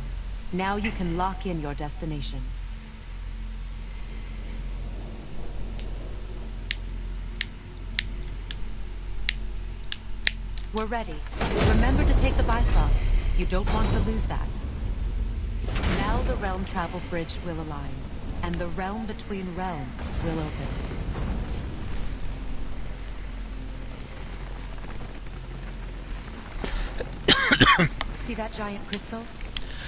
Now you can lock in your destination. We're ready. Remember to take the Bifrost. You don't want to lose that. Now the realm travel bridge will align, and the realm between realms will open. See that giant crystal?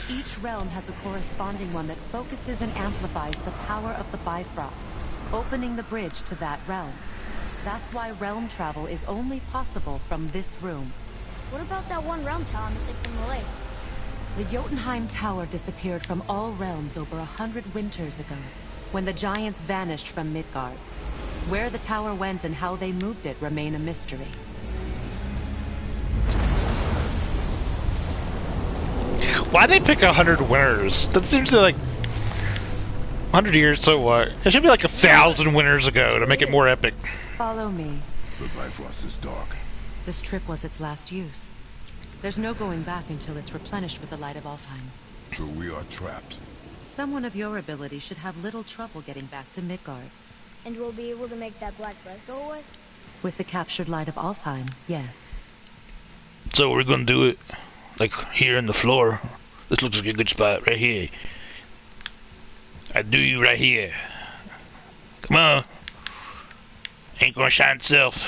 Each realm has a corresponding one that focuses and amplifies the power of the Bifrost, opening the bridge to that realm. That's why realm travel is only possible from this room. What about that one realm tower missing from the lake? The Jotunheim Tower disappeared from all realms over 100 winters ago, when the giants vanished from Midgard. Where the tower went and how they moved it remain a mystery. Why'd they pick 100 winners? That seems to like 100 years, so what? It should be like 1,000 winners ago to make it more epic. Follow me. The Bifrost is dark. This trip was its last use. There's no going back until it's replenished with the light of Alfheim. So we are trapped. Someone of your ability should have little trouble getting back to Midgard. And we'll be able to make that black breath go away? With the captured light of Alfheim, yes. So we're gonna do it like here in the floor. This looks like a good spot right here. I do you right here. Come on. Ain't gonna shine itself.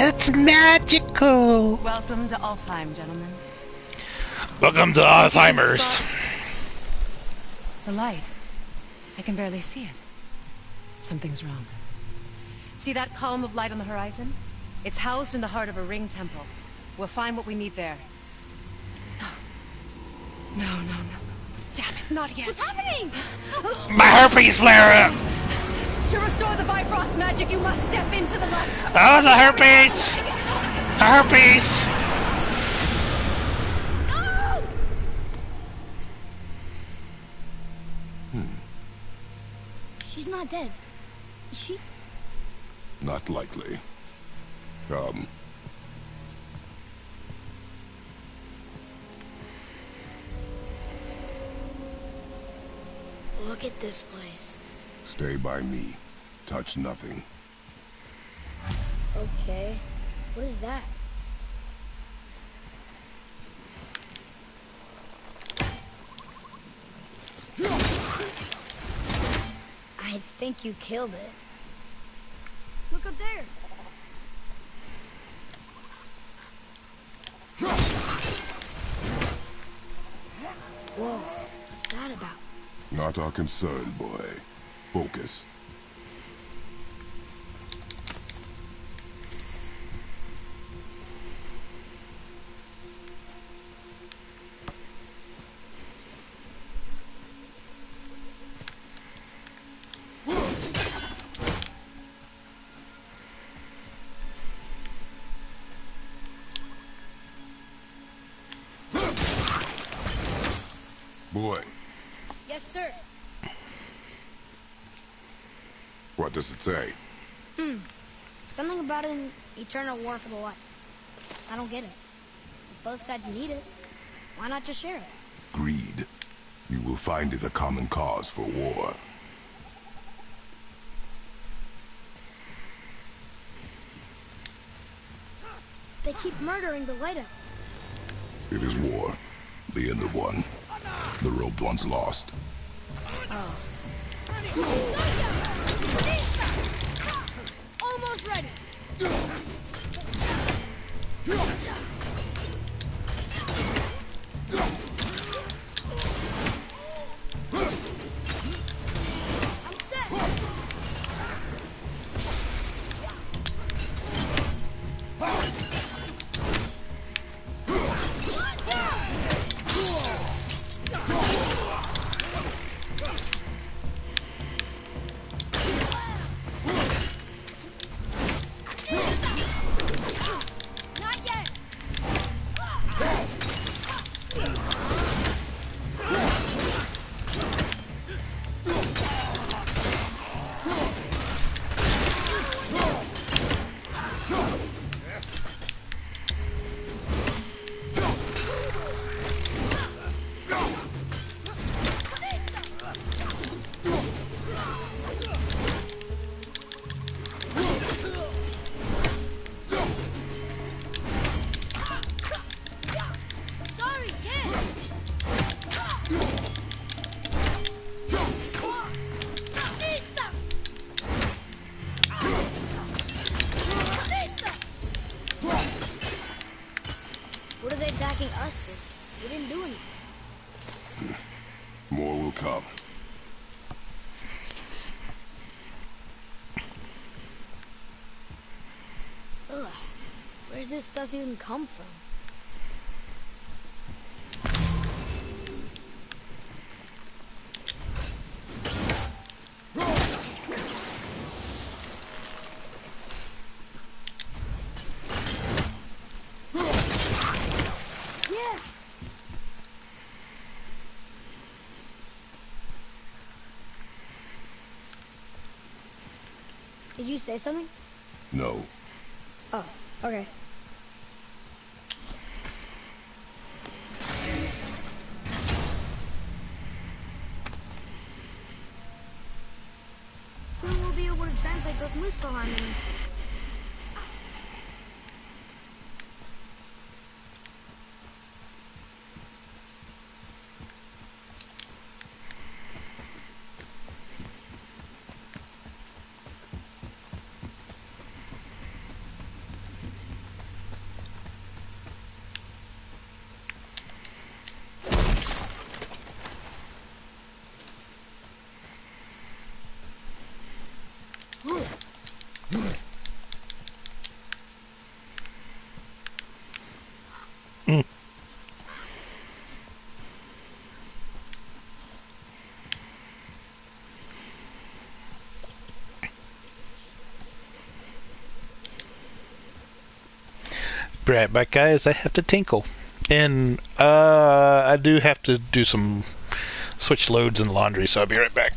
It's magical. Welcome to Alfheim, gentlemen. Welcome to Alzheimer's. The light. I can barely see it. Something's wrong. See that column of light on the horizon? It's housed in the heart of a ring temple. We'll find what we need there. No. No. Damn it, not yet. What's happening? My herpes flare up. To restore the Bifrost magic, you must step into the light. Oh, the herpes. The herpes. No! She's not dead. Is she? Not likely. Come. Look at this place. Stay by me. Touch nothing. Okay. What is that? I think you killed it. Look up there. Whoa, what's that about? Not our concern, boy. Focus. Boy, Yes, sir. what does it say? Something about an eternal war for the light. I don't get it. If both sides need it, why not just share it? Greed. You will find it a common cause for war. They keep murdering the Light Elves. It is war. The end of one. The robed one's lost. Almost ready. I'm set. Not yet. will come. Ugh. Where's this stuff even come from? Yeah. Did you say something? No. Oh, okay. Soon we'll be able to translate those Muspelheim names. Be right back, guys. I have to tinkle. And I do have to do some switch loads in laundry, so I'll be right back.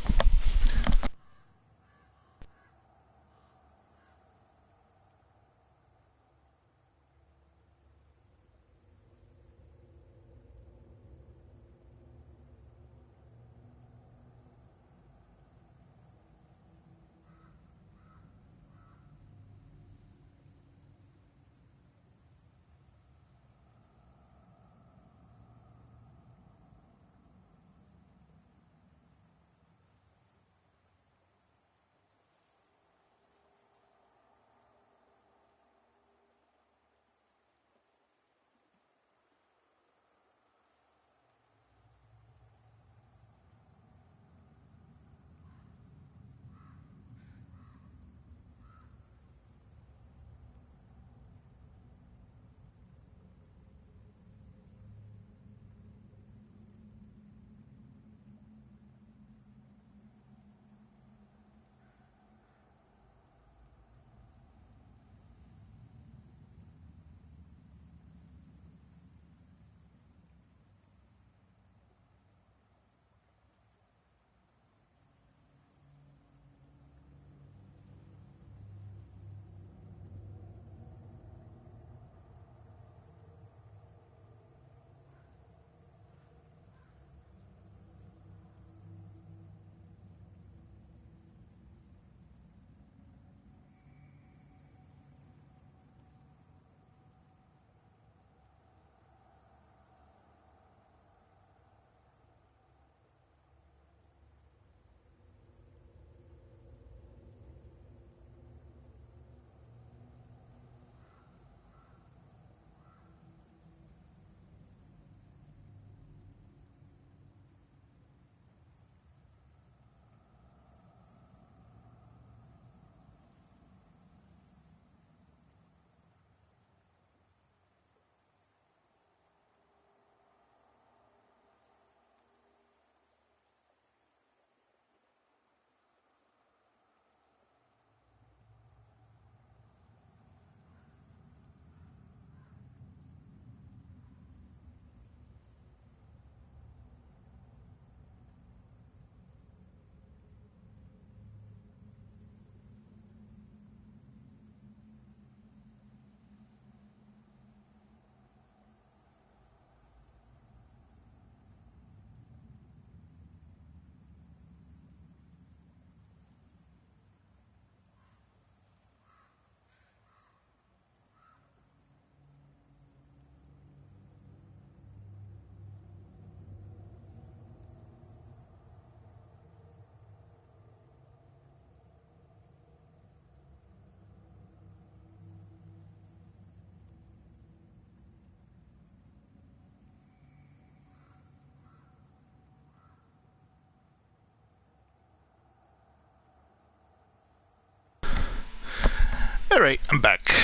Alright, I'm back.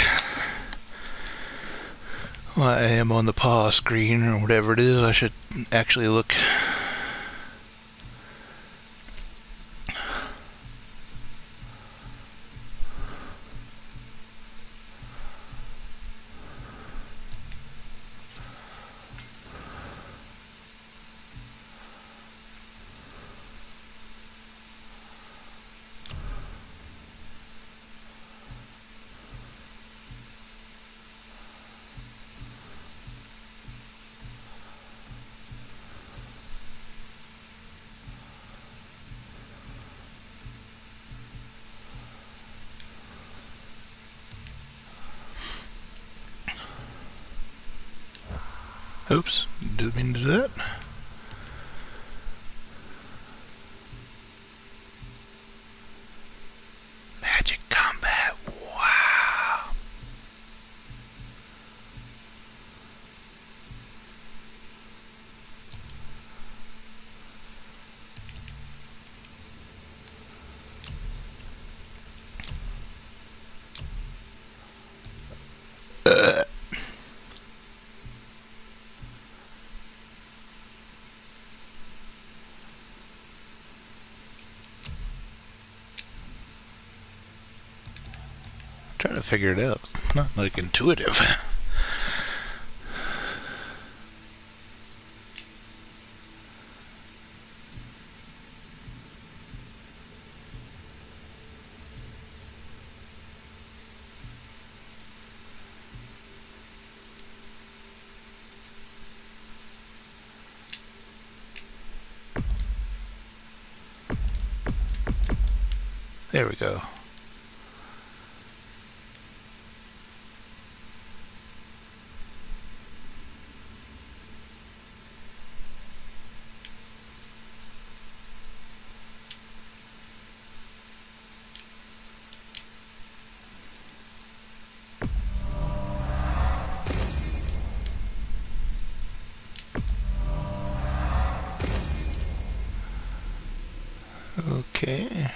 Well, I am on the pause screen, or whatever it is. I should actually look. Oops, didn't mean to do that. Magic combat, wow. Trying to figure it out. Not like intuitive. There we go. Okay.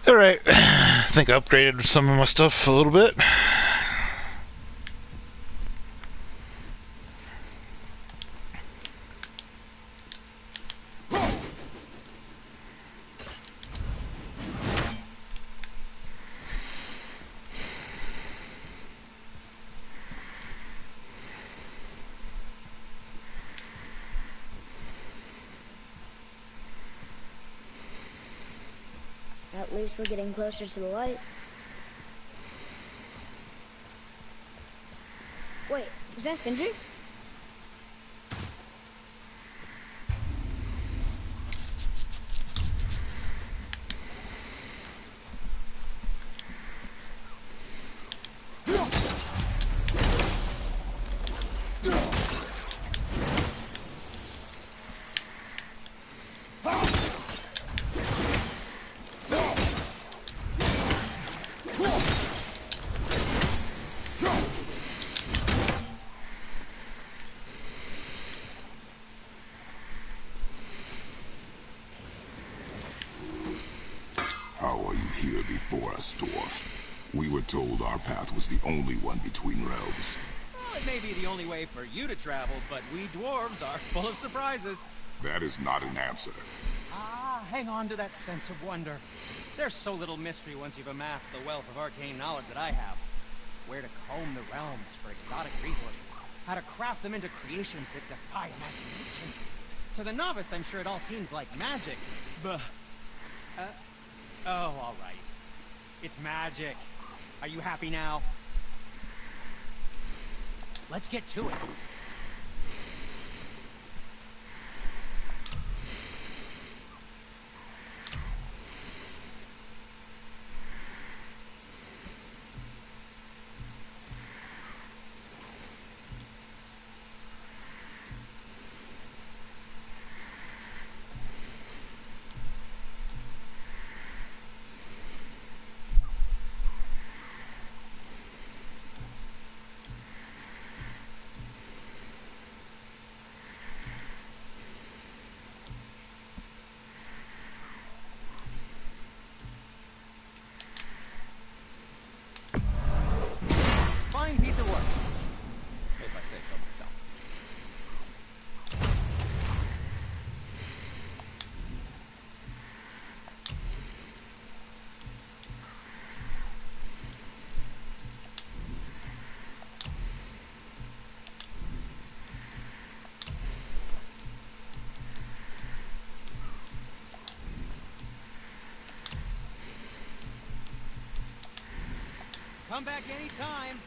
Alright, I think I upgraded some of my stuff a little bit. At least we're getting closer to the light. Wait, was that Sindri? How are you here before us, dwarf? We were told our path was the only one between realms. Well, it may be the only way for you to travel, but we dwarves are full of surprises. That is not an answer. Ah, hang on to that sense of wonder. There's so little mystery once you've amassed the wealth of arcane knowledge that I have. Where to comb the realms for exotic resources. How to craft them into creations that defy imagination. To the novice, I'm sure it all seems like magic, but... oh, all right. It's magic. Are you happy now? Let's get to it. Fine piece of work, if I say so myself. Come back anytime.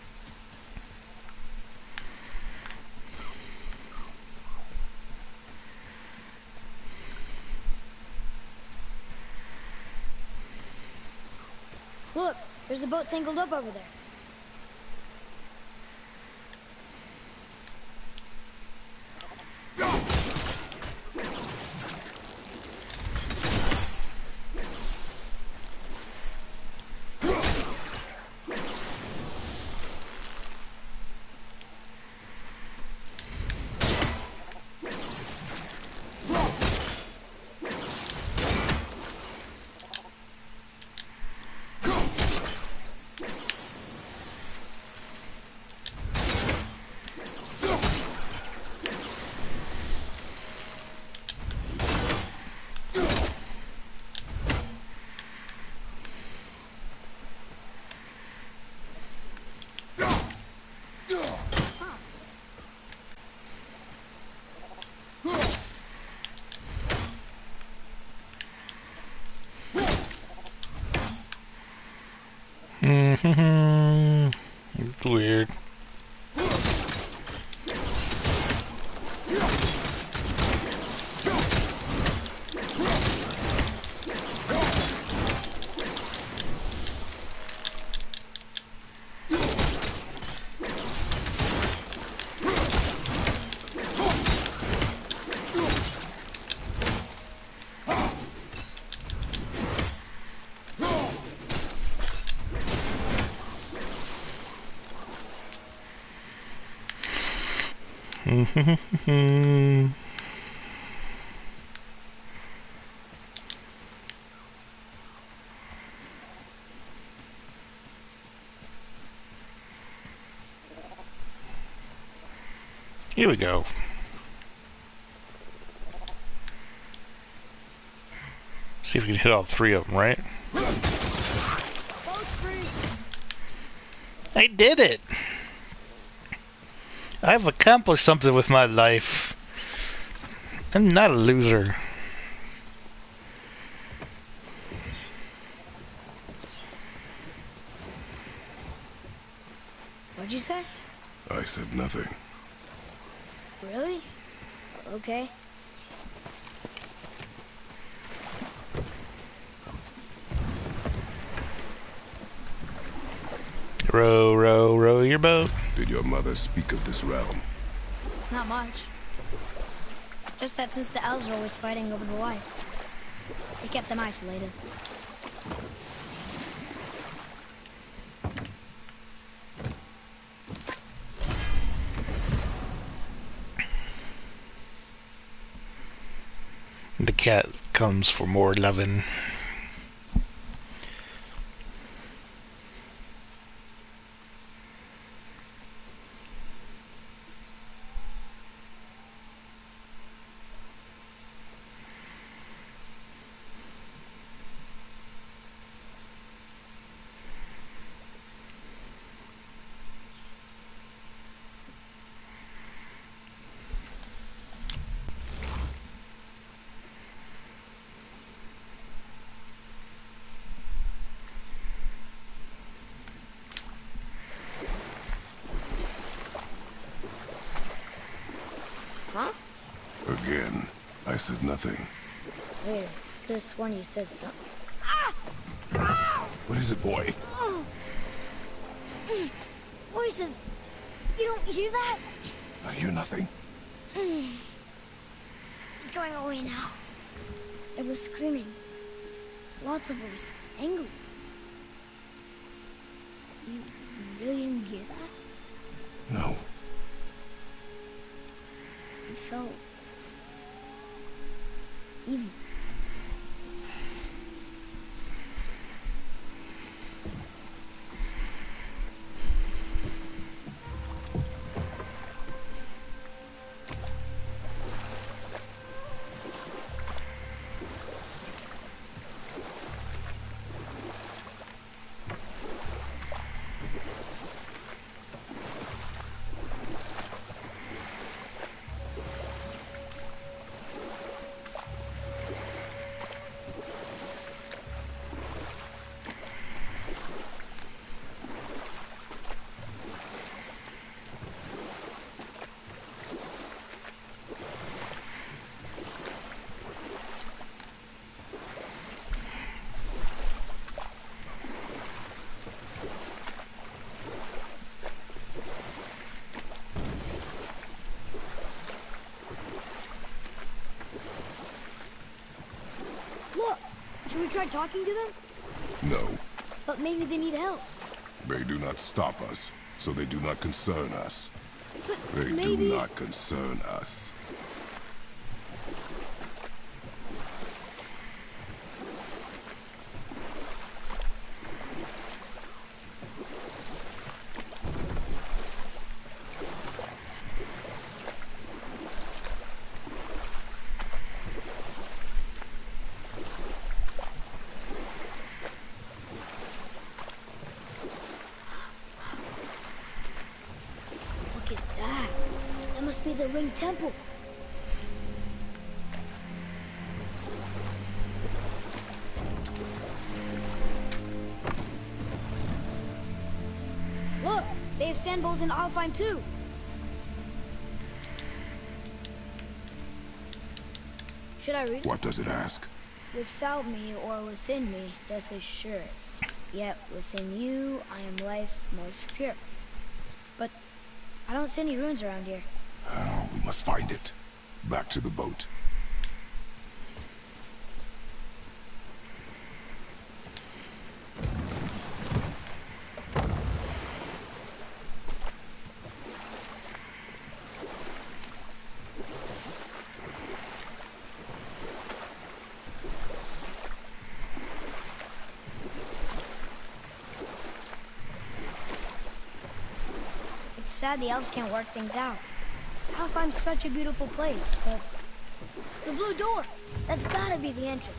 Look, there's a boat tangled up over there. It's weird. Here we go. See if we can hit all three of them, right? Boat's free. I did it! I've accomplished something with my life. I'm not a loser. What'd you say? I said nothing. Really? Okay. Row, row, row your boat. Did your mother speak of this realm? Not much. Just that since the elves are always fighting over the light, they kept them isolated. The cat comes for more loving. Huh? Again, I said nothing. Weird. This one you said something. What is it, boy? Voices. You don't hear that? I hear nothing. It's going away now. It was screaming. Lots of voices. Angry. You really didn't hear that? No. It felt evil. Should we try talking to them? No. But maybe they need help. They do not stop us, so they do not concern us. But They maybe... do not concern us. Look at that. That must be the Ring Temple. Look, they have sand bowls in Alfheim too. Should I read it? What does it ask? Without me or within me, death is sure. Yet within you, I am life most pure. But I don't see any ruins around here. Oh, we must find it. Back to the boat. It's sad the elves can't work things out. Alfheim's such a beautiful place, but... The blue door! That's gotta be the entrance.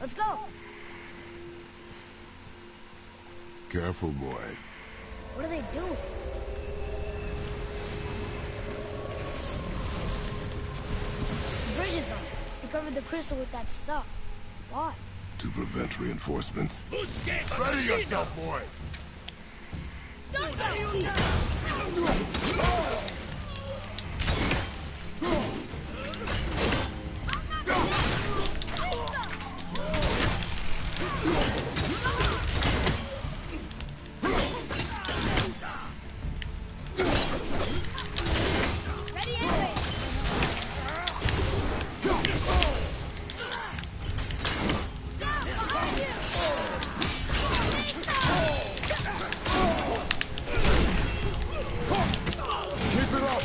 Let's go! Careful, boy. What are they doing? The bridge is gone. They covered the crystal with that stuff. Why? To prevent reinforcements. Ready yourself, boy! Ready anyway! Keep it up!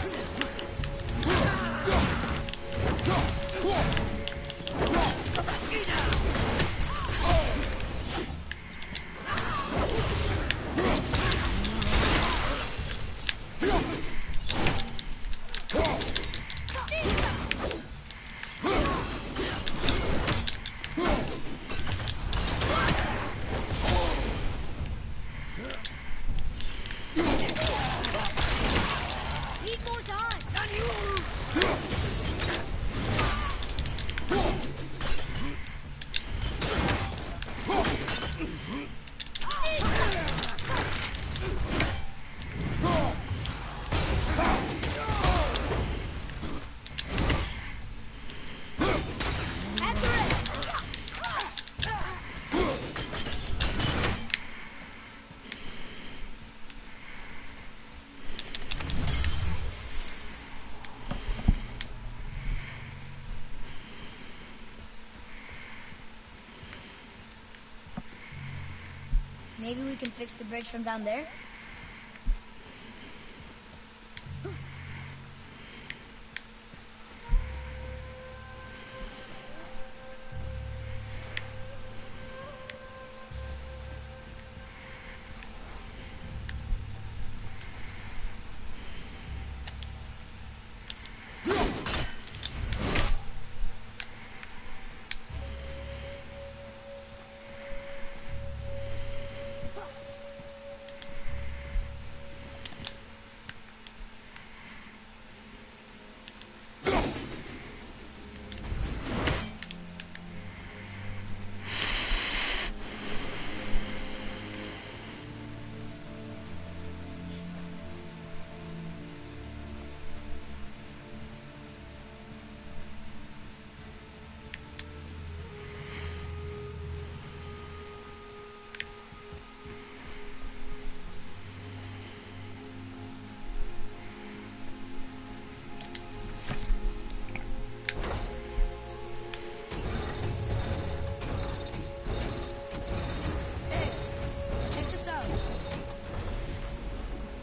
Need more time! Maybe we can fix the bridge from down there?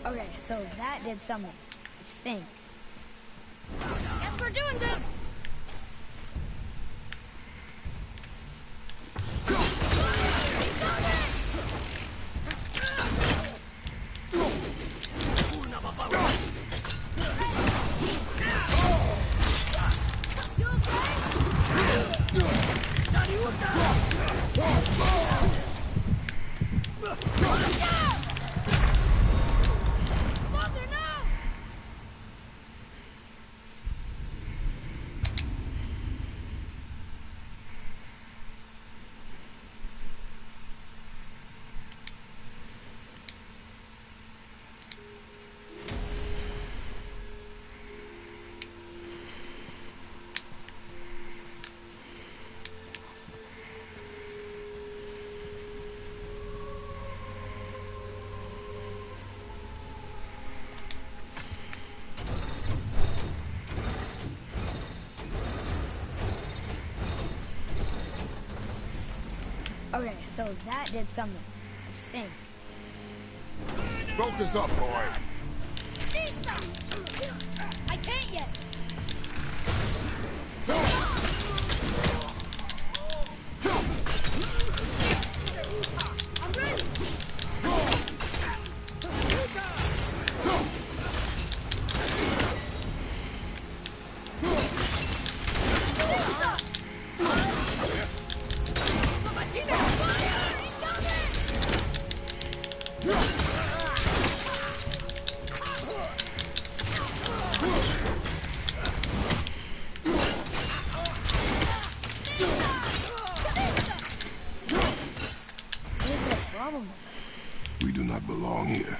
Okay, so that did something, I think. Guess we're doing this! You okay? Mother, no! Okay, so that did something, I think. Focus up, boy. I can't yet! I'm ready! problem with us? We do not belong here.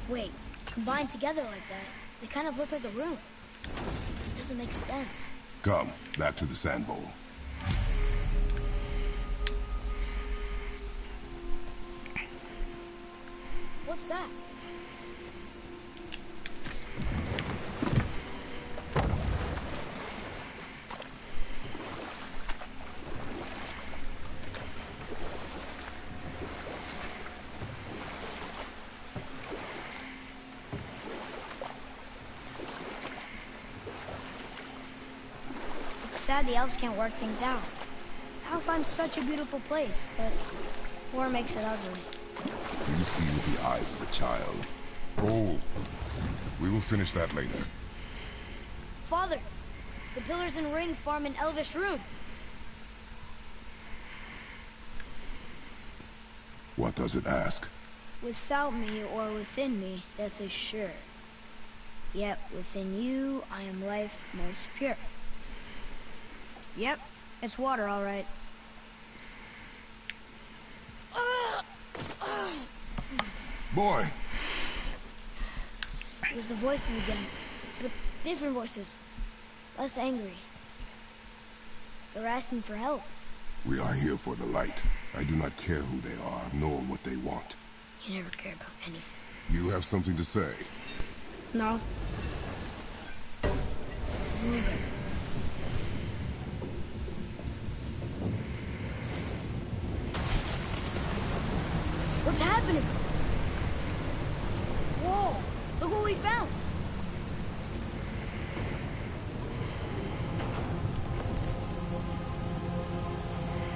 Wait, combined together like that, they kind of look like a room. It doesn't make sense. Come, back to the sand bowl. What's that? It's sad the elves can't work things out. Alfheim's such a beautiful place, but war makes it ugly. You see with the eyes of a child. Oh, we will finish that later. Father, the pillars and ring form an elvish rune. What does it ask? Without me or within me, death is sure. Yet within you, I am life most pure. Yep, it's water, all right. Boy! It was the voices again, but different voices. Less angry. They're asking for help. We are here for the light. I do not care who they are, nor what they want. You never care about anything. You have something to say? No. What's happening? Whoa! Look what we found!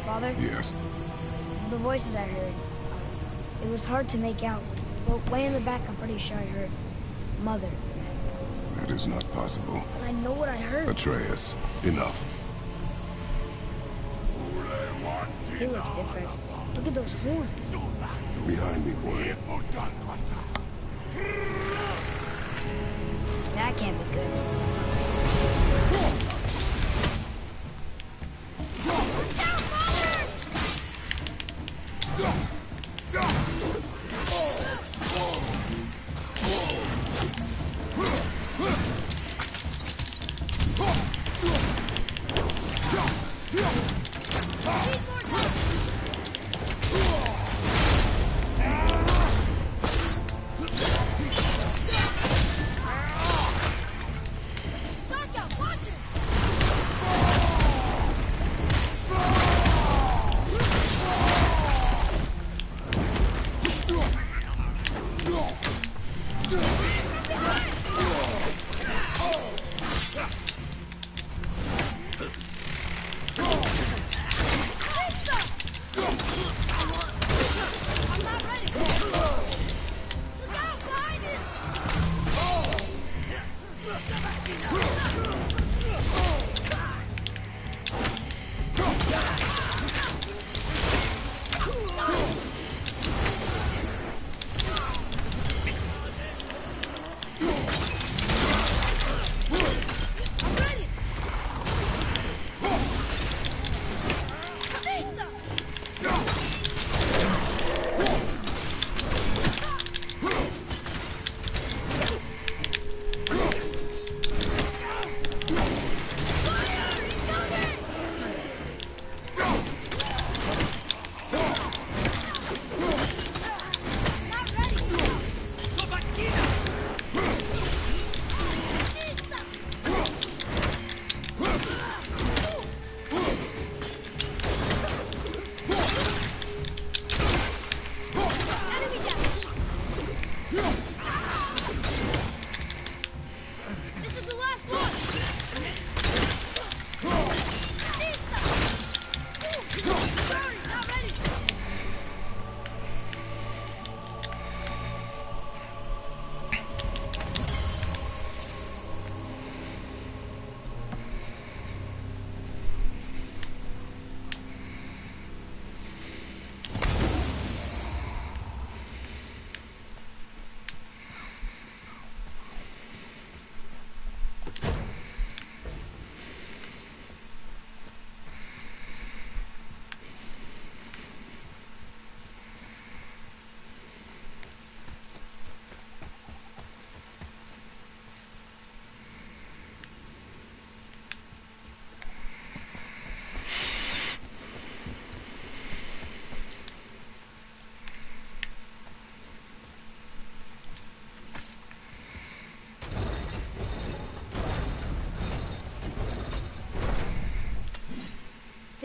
Father? Yes. The voices I heard. It was hard to make out, but way in the back I'm pretty sure I heard Mother. That is not possible. But I know what I heard. Atreus, enough. He looks different. Look at those horns. Behind me, boy. That can't be good.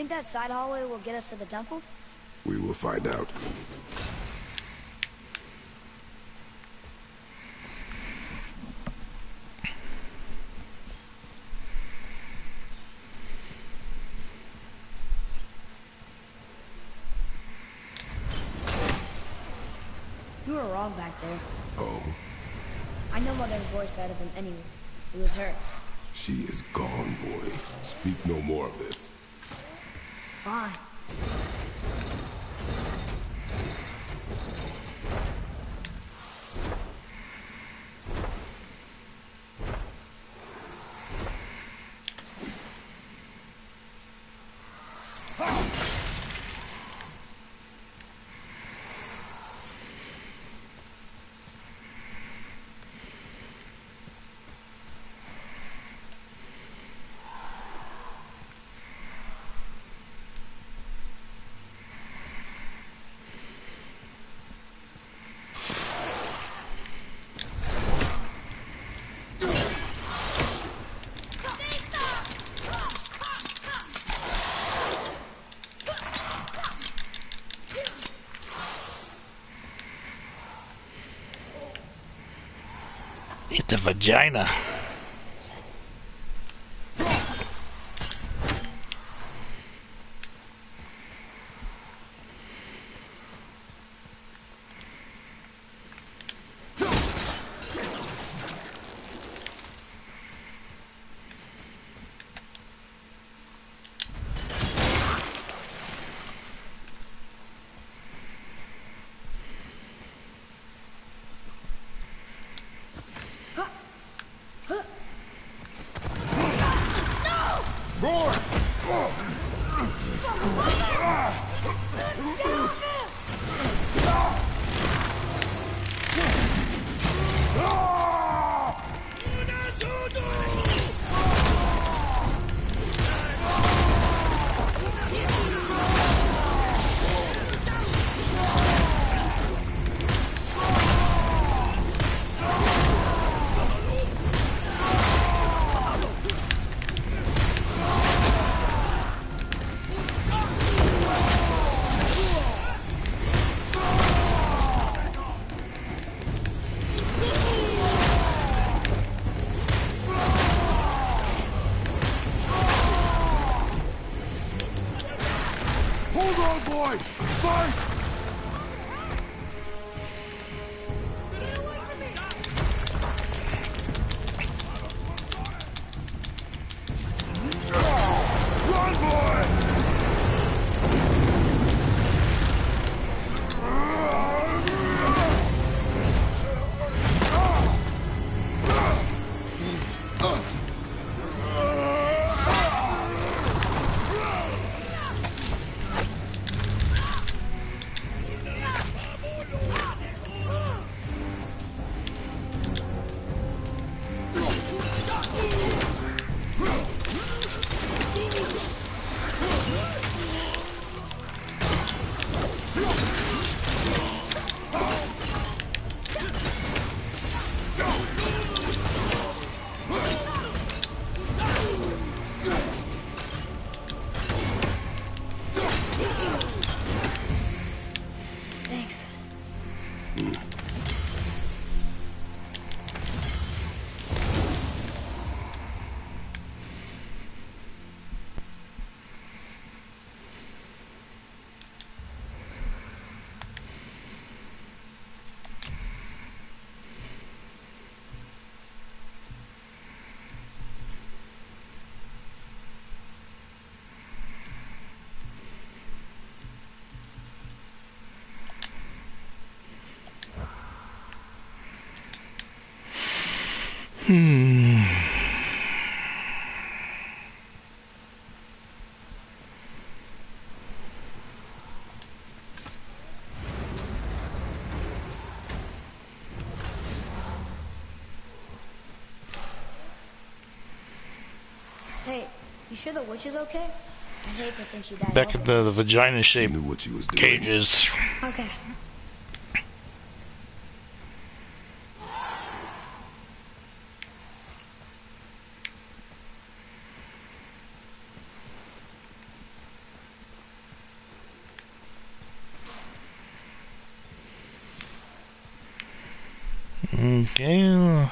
think that side hallway will get us to the temple? We will find out. You were wrong back there. Oh, I know Mother's voice better than anyone. It was her. she is gone, boy. Speak no more of this. Fine. Hit the vagina. Hey, you sure the witch is okay? I hate to think she died. Back at the She vagina-shaped knew what she was doing. cages. Okay. Okay.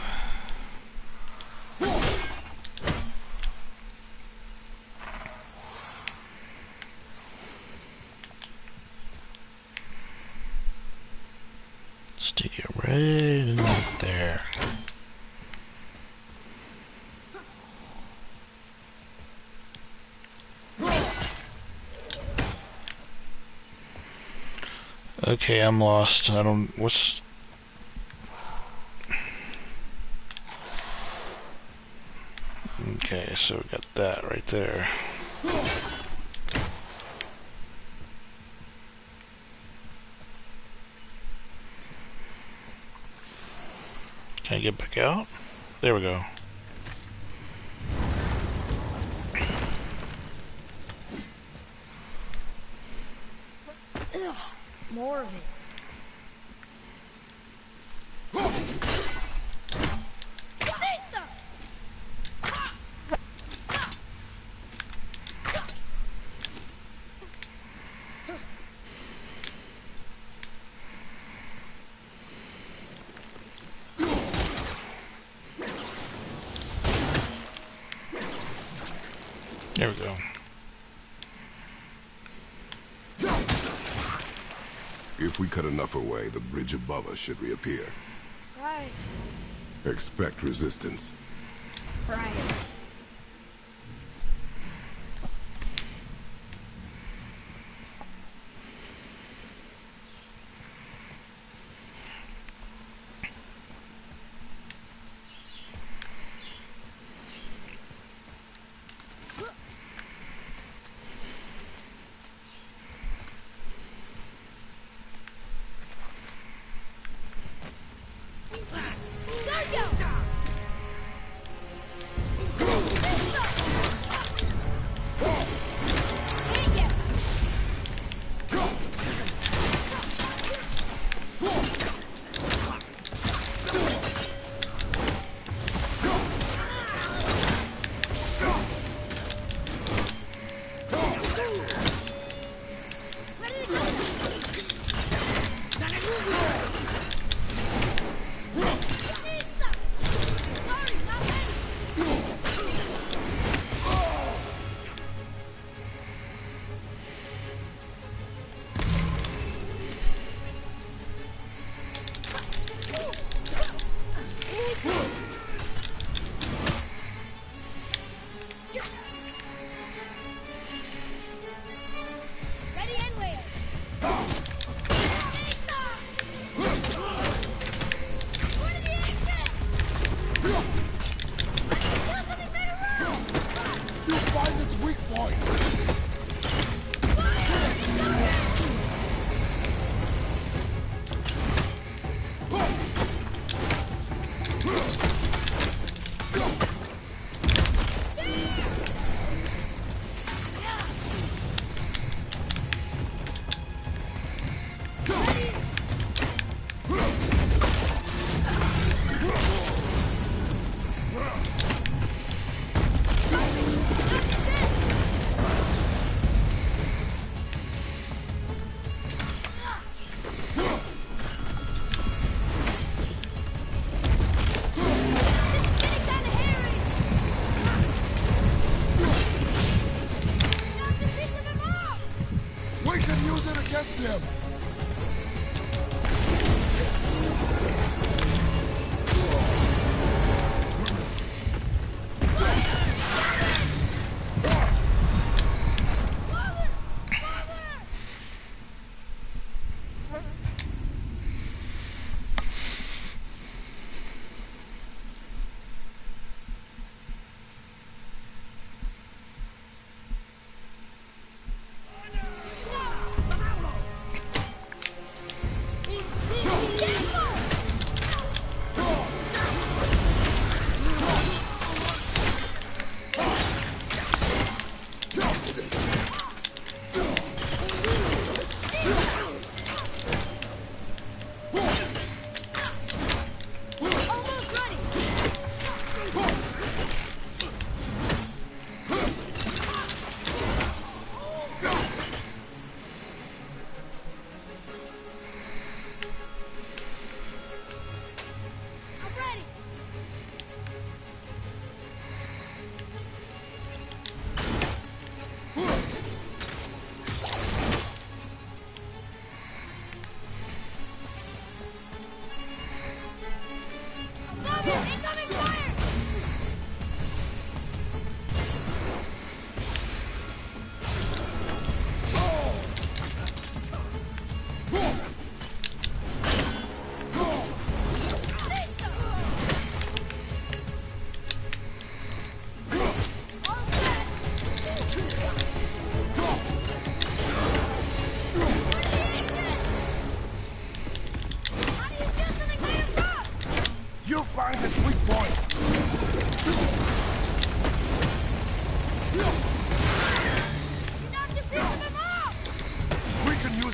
Stick it right in there. Okay, I'm lost. I don't... What's... Okay, so we got that right there. Can I get back out? There we go. Ugh, more of it. There we go. If we cut enough away, the bridge above us should reappear. Right, Expect resistance. right.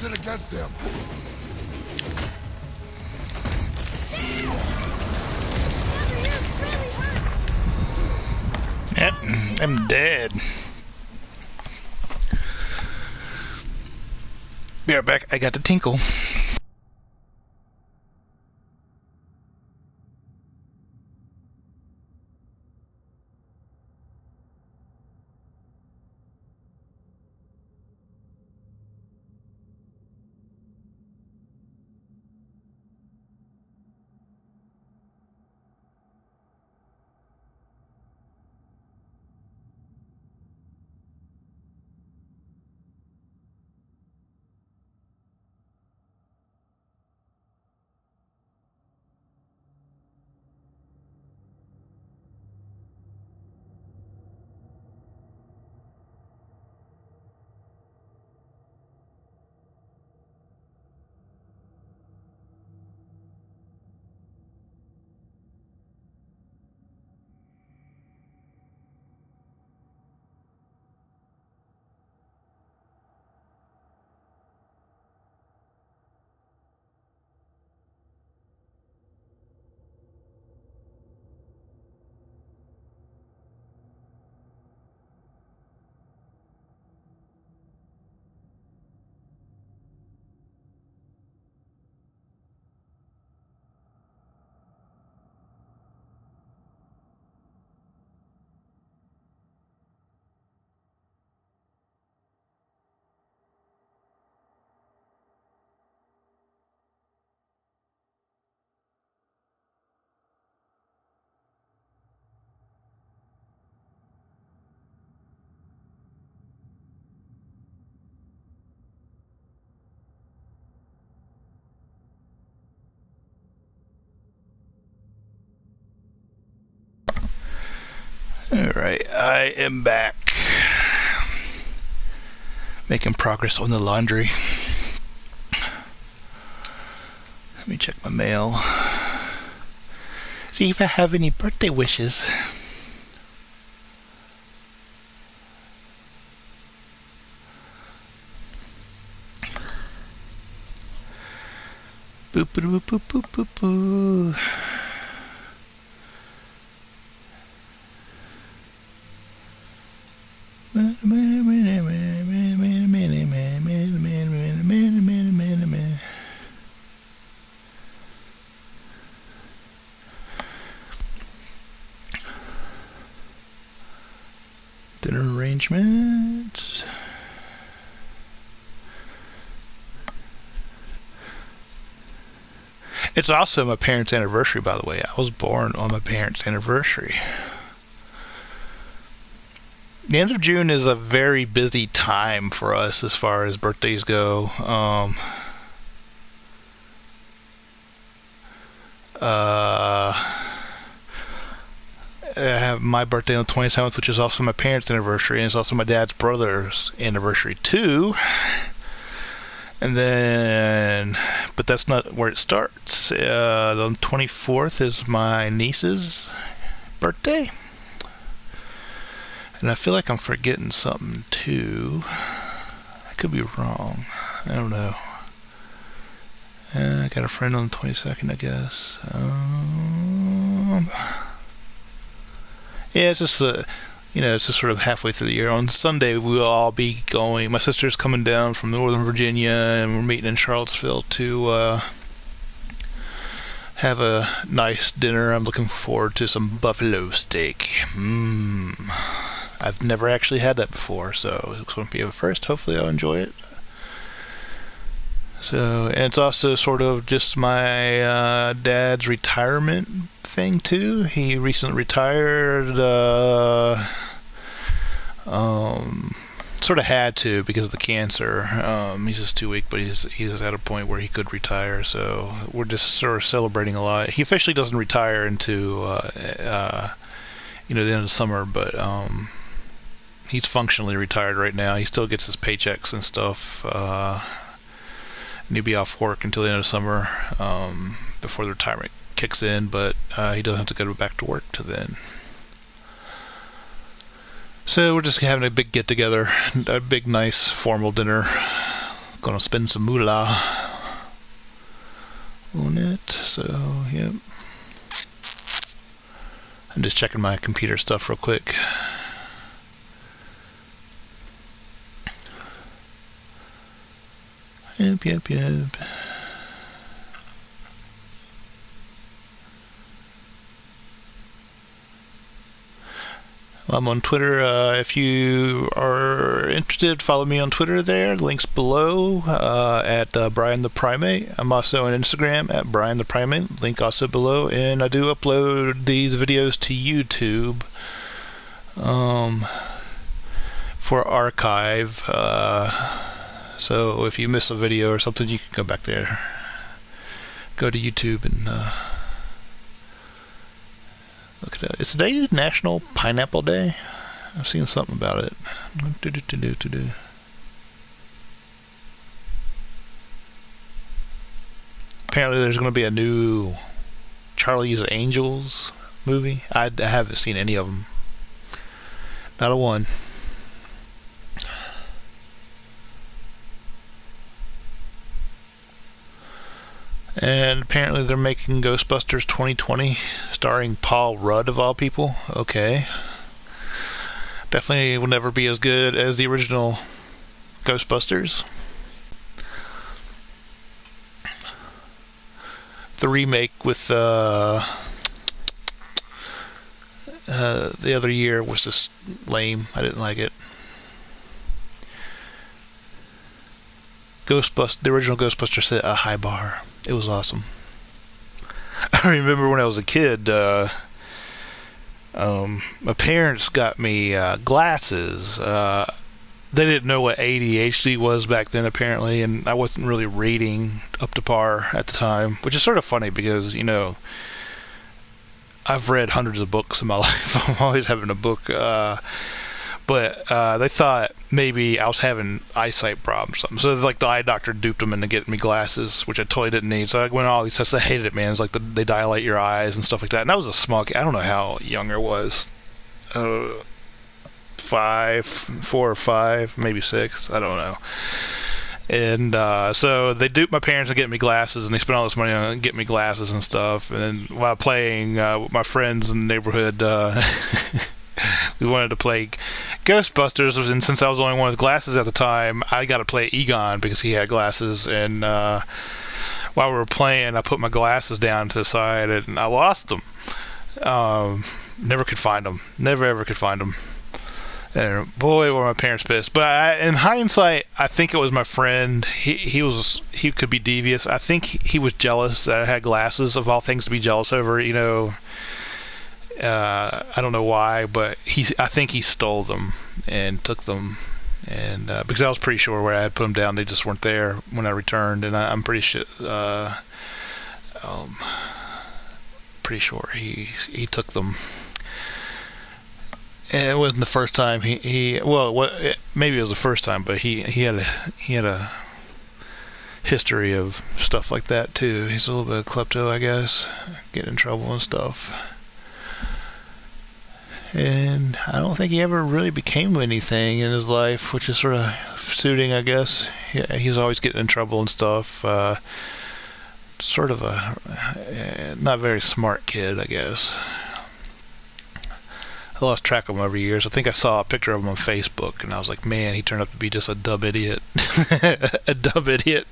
use it against him. Yep, I'm dead. Be right back. I got the tinkle. Alright, I am back. Making progress on the laundry. Let me check my mail. See if I have any birthday wishes. Boop boop boop boop boop boop. Dinner arrangements. It's also my parents' anniversary, by the way. I was born on my parents' anniversary. The end of June is a very busy time for us as far as birthdays go. I have my birthday on the 27th, which is also my parents' anniversary, and it's also my dad's brother's anniversary too. And then, but that's not where it starts. The 24th is my niece's birthday. And I feel like I'm forgetting something too. I could be wrong. I don't know. I got a friend on the 22nd, I guess. Yeah, it's just it's just sort of halfway through the year. On Sunday, we'll all be going. My sister's coming down from Northern Virginia, and we're meeting in Charlottesville to have a nice dinner. I'm looking forward to some buffalo steak. I've never actually had that before, so it's going to be a first. Hopefully I'll enjoy it. So, and it's also sort of just my dad's retirement thing too. He recently retired, sort of had to because of the cancer. He's just too weak, but he's at a point where he could retire, so we're just sort of celebrating a lot. He officially doesn't retire into the end of the summer, but he's functionally retired right now. He still gets his paychecks and stuff, and he'll be off work until the end of summer before the retirement kicks in, but he doesn't have to go back to work till then. So we're just having a big get-together, a big, nice, formal dinner. Gonna spend some moolah on it, so yep. I'm just checking my computer stuff real quick. Yep. I'm on Twitter. If you are interested, follow me on Twitter there. Links below at Brian the Primate. I'm also on Instagram at Brian the Primate. Link also below. And I do upload these videos to YouTube for archive. So if you miss a video or something, you can go back there. Go to YouTube and look at it. Is today National Pineapple Day? I've seen something about it. Apparently there's going to be a new Charlie's Angels movie. I haven't seen any of them. Not a one. And apparently they're making Ghostbusters 2020 starring Paul Rudd of all people. Okay. Definitely will never be as good as the original Ghostbusters. The remake with the other year was just lame. I didn't like it. The original Ghostbusters set a high bar. It was awesome. I remember when I was a kid, my parents got me glasses. They didn't know what ADHD was back then, apparently, and I wasn't really reading up to par at the time, which is sort of funny because, you know, I've read hundreds of books in my life. I'm always having a book. But they thought maybe I was having eyesight problems or something. So like the eye doctor duped them into getting me glasses, which I totally didn't need. So I went all these tests. I hated it, man. It's like they dilate your eyes and stuff like that. And I was a small kid. I don't know how young I was. 4 or 5, maybe 6. I don't know. And so they duped my parents into getting me glasses, and they spent all this money on getting me glasses and stuff. And then while playing with my friends in the neighborhood, we wanted to play Ghostbusters, and since I was the only one with glasses at the time, I got to play Egon because he had glasses. And while we were playing, I put my glasses down to the side, and I lost them. Never could find them. Never ever could find them. And boy, were my parents pissed. But in hindsight, I think it was my friend. He could be devious. I think he was jealous that I had glasses. Of all things to be jealous over, you know. I don't know why, but I think he stole them and took them, and because I was pretty sure where I had put them down, they just weren't there when I returned, and I'm pretty sure he took them. And it wasn't the first time maybe it was the first time, but he had a history of stuff like that too. He's a little bit of klepto, I guess, get in trouble and stuff. And I don't think he ever really became anything in his life, which is sort of suiting, I guess. He's always getting in trouble and stuff. Sort of a not very smart kid, I guess. I lost track of him over years. I think I saw a picture of him on Facebook, and I was like, man, he turned out to be just a dumb idiot. A dumb idiot.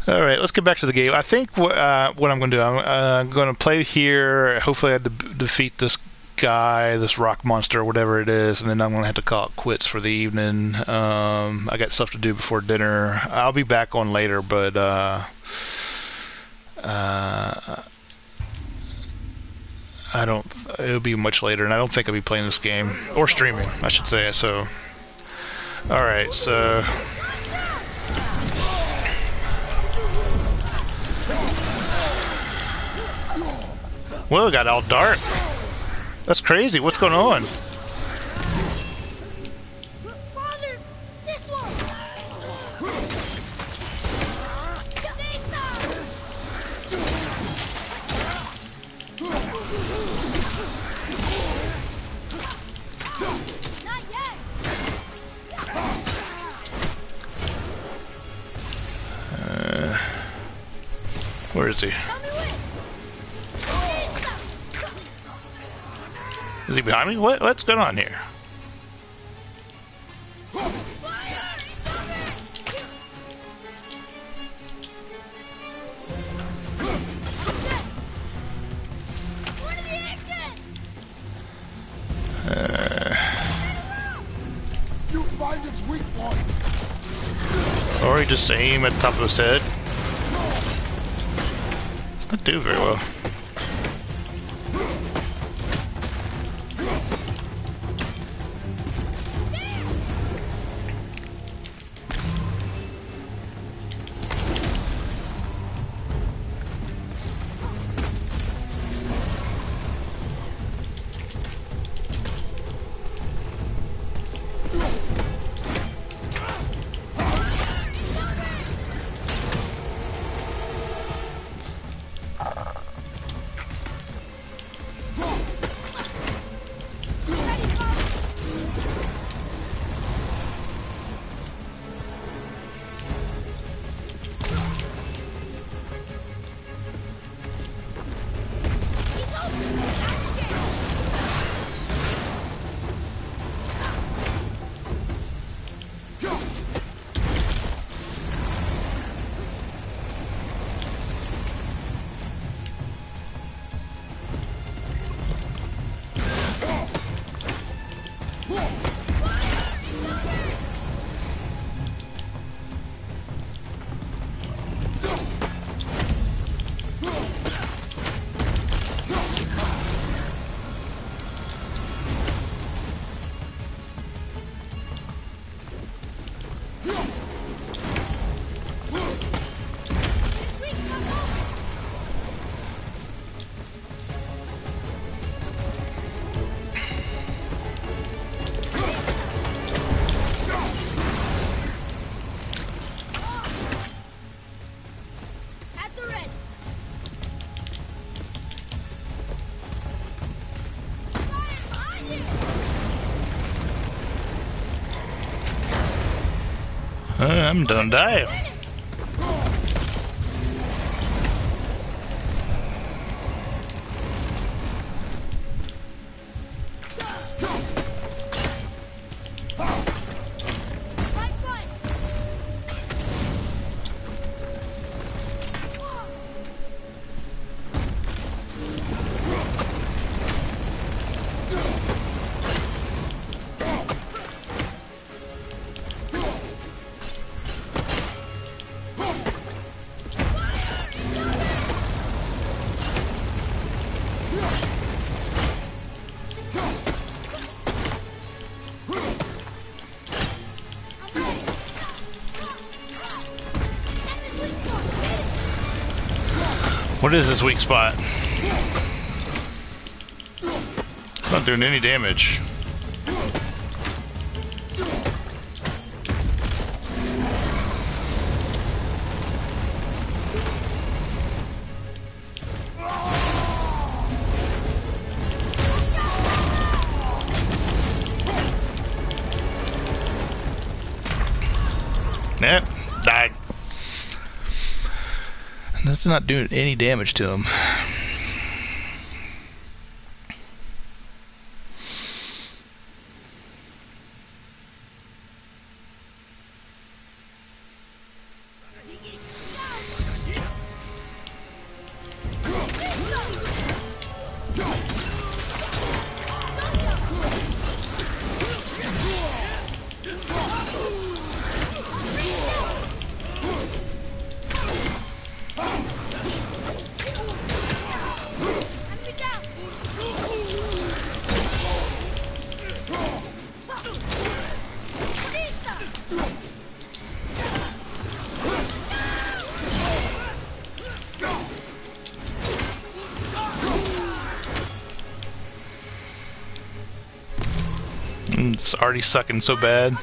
Alright, let's get back to the game. I think what I'm going to do, I'm going to play here. Hopefully I defeat this guy, this rock monster, or whatever it is, and then I'm going to have to call it quits for the evening. I got stuff to do before dinner. I'll be back on later, but it'll be much later, and I don't think I'll be playing this game. Or streaming, I should say, so. Alright, so. Whoa, it got all dark. That's crazy. What's going on? Father, this one. Not yet. Where is he? Tell me when. Is he behind me? What's going on here? What are the exits? You find its weak point. Or he just aim at the top of his head. It's not doing very well. At the ready. Fire behind you. I'm done dying. Fight, fight. What is this weak spot? It's not doing any damage. Yep, died. That's not doing any damage to him. It's already sucking so bad.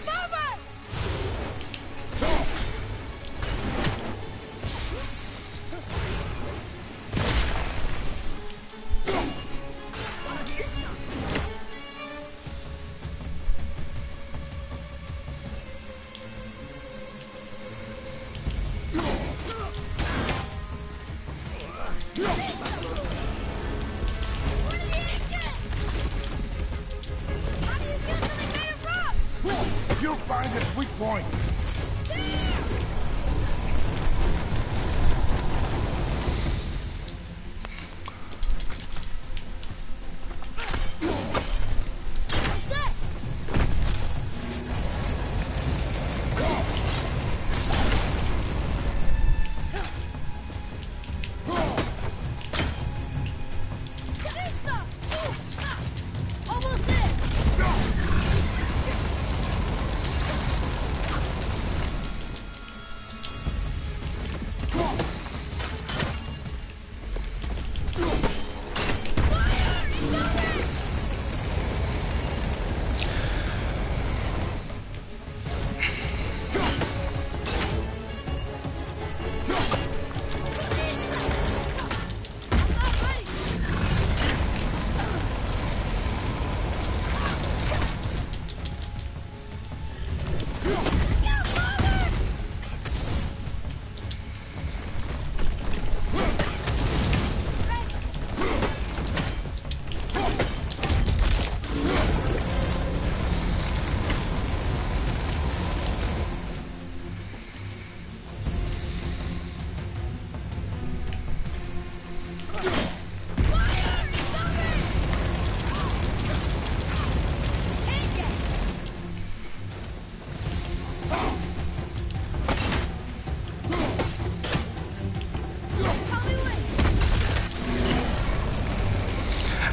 his weak point.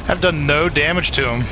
I've done no damage to him.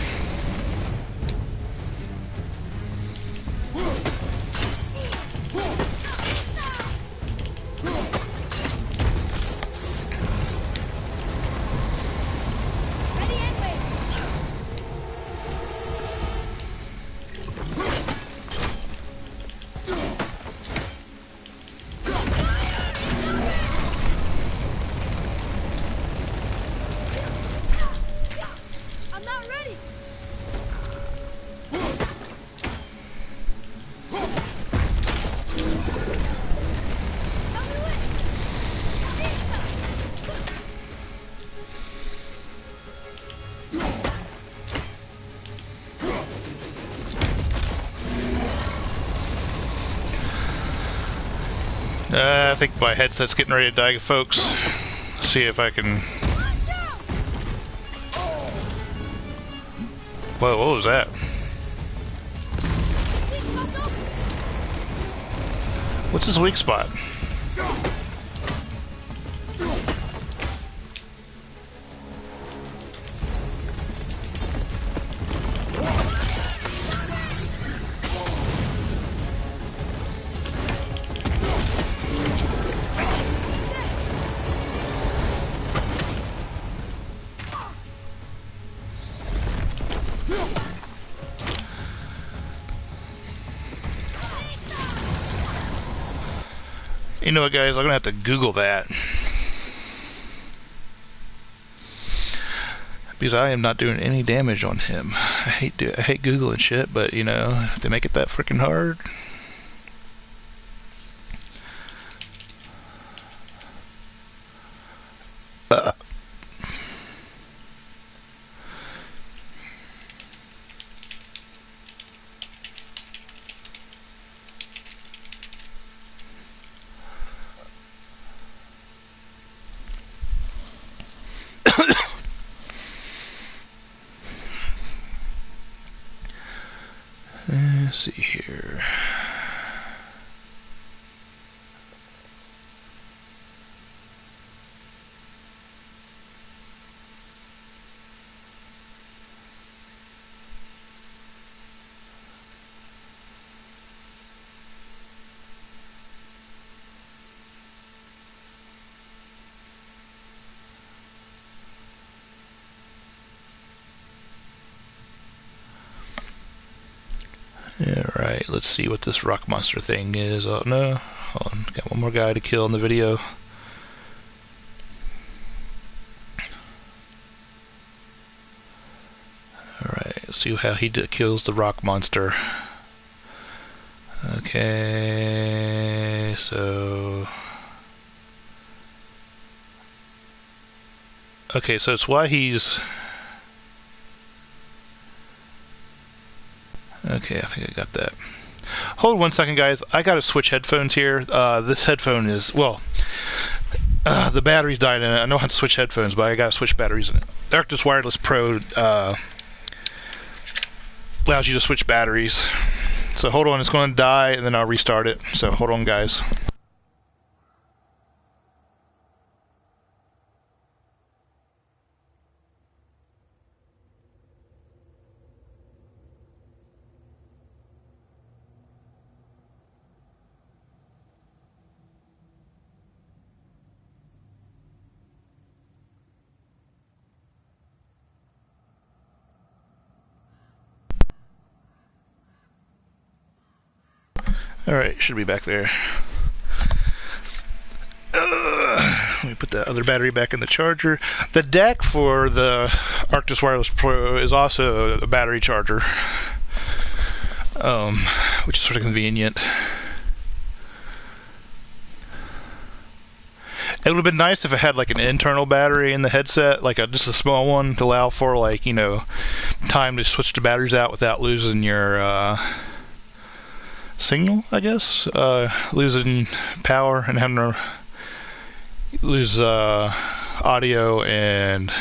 I think my headset's getting ready to die, folks. See if I can... Whoa, what was that? What's his weak spot? You know what, guys? I'm gonna have to Google that because I am not doing any damage on him. I hate Googling shit, but you know, if they make it that freaking hard. Let's see here. Alright, let's see what this rock monster thing is. Oh no, hold on, got one more guy to kill in the video. Alright, let's see how he kills the rock monster. Okay, so... Okay, so it's why he's... Okay, I think I got that. Hold 1 second, guys. I gotta switch headphones here. This headphone is, well, the battery's died in it. I know how to switch headphones, but I gotta switch batteries in it. The Arctis Wireless Pro allows you to switch batteries. So hold on, it's going to die, and then I'll restart it. So hold on, guys. Alright, should be back there. Let me put that other battery back in the charger. The deck for the Arctis Wireless Pro is also a battery charger, which is sort of convenient. It would have been nice if it had like an internal battery in the headset, like just a small one to allow for, like, you know, time to switch the batteries out without losing your signal, I guess, losing power and having to lose audio and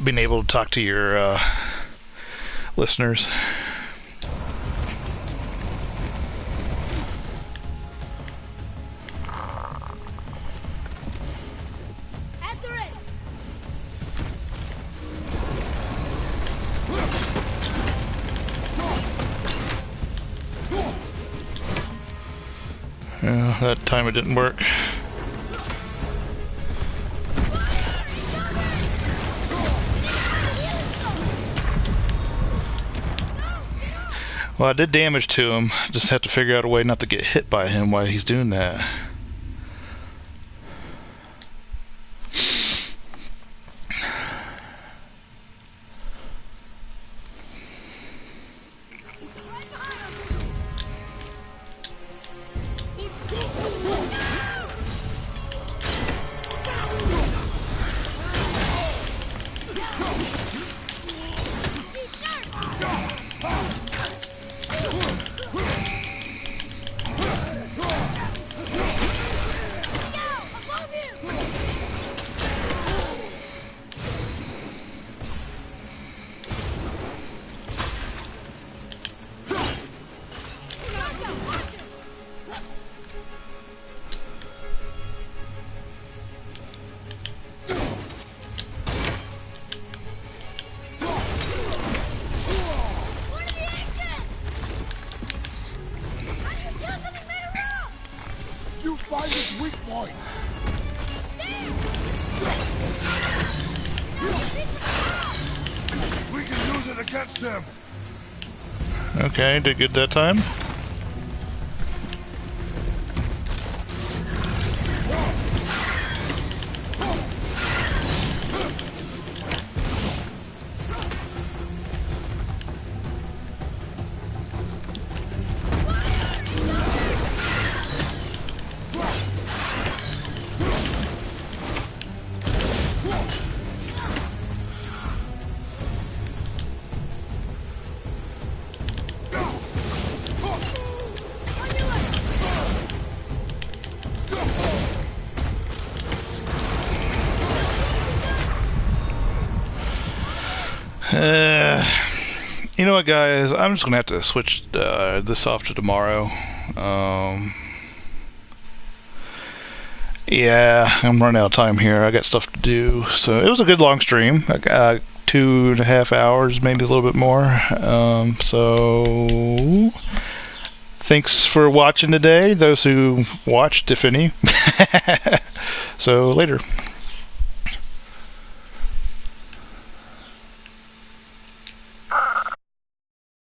being able to talk to your listeners. That time it didn't work. Well, I did damage to him. Just have to figure out a way not to get hit by him while he's doing that. Find its weak point. We can use it against them. Okay, did good that time. You know what, guys? I'm just gonna have to switch this off to tomorrow. Yeah, I'm running out of time here. I got stuff to do. So it was a good long stream. I got 2.5 hours, maybe a little bit more. So thanks for watching today, those who watched, if any. So later.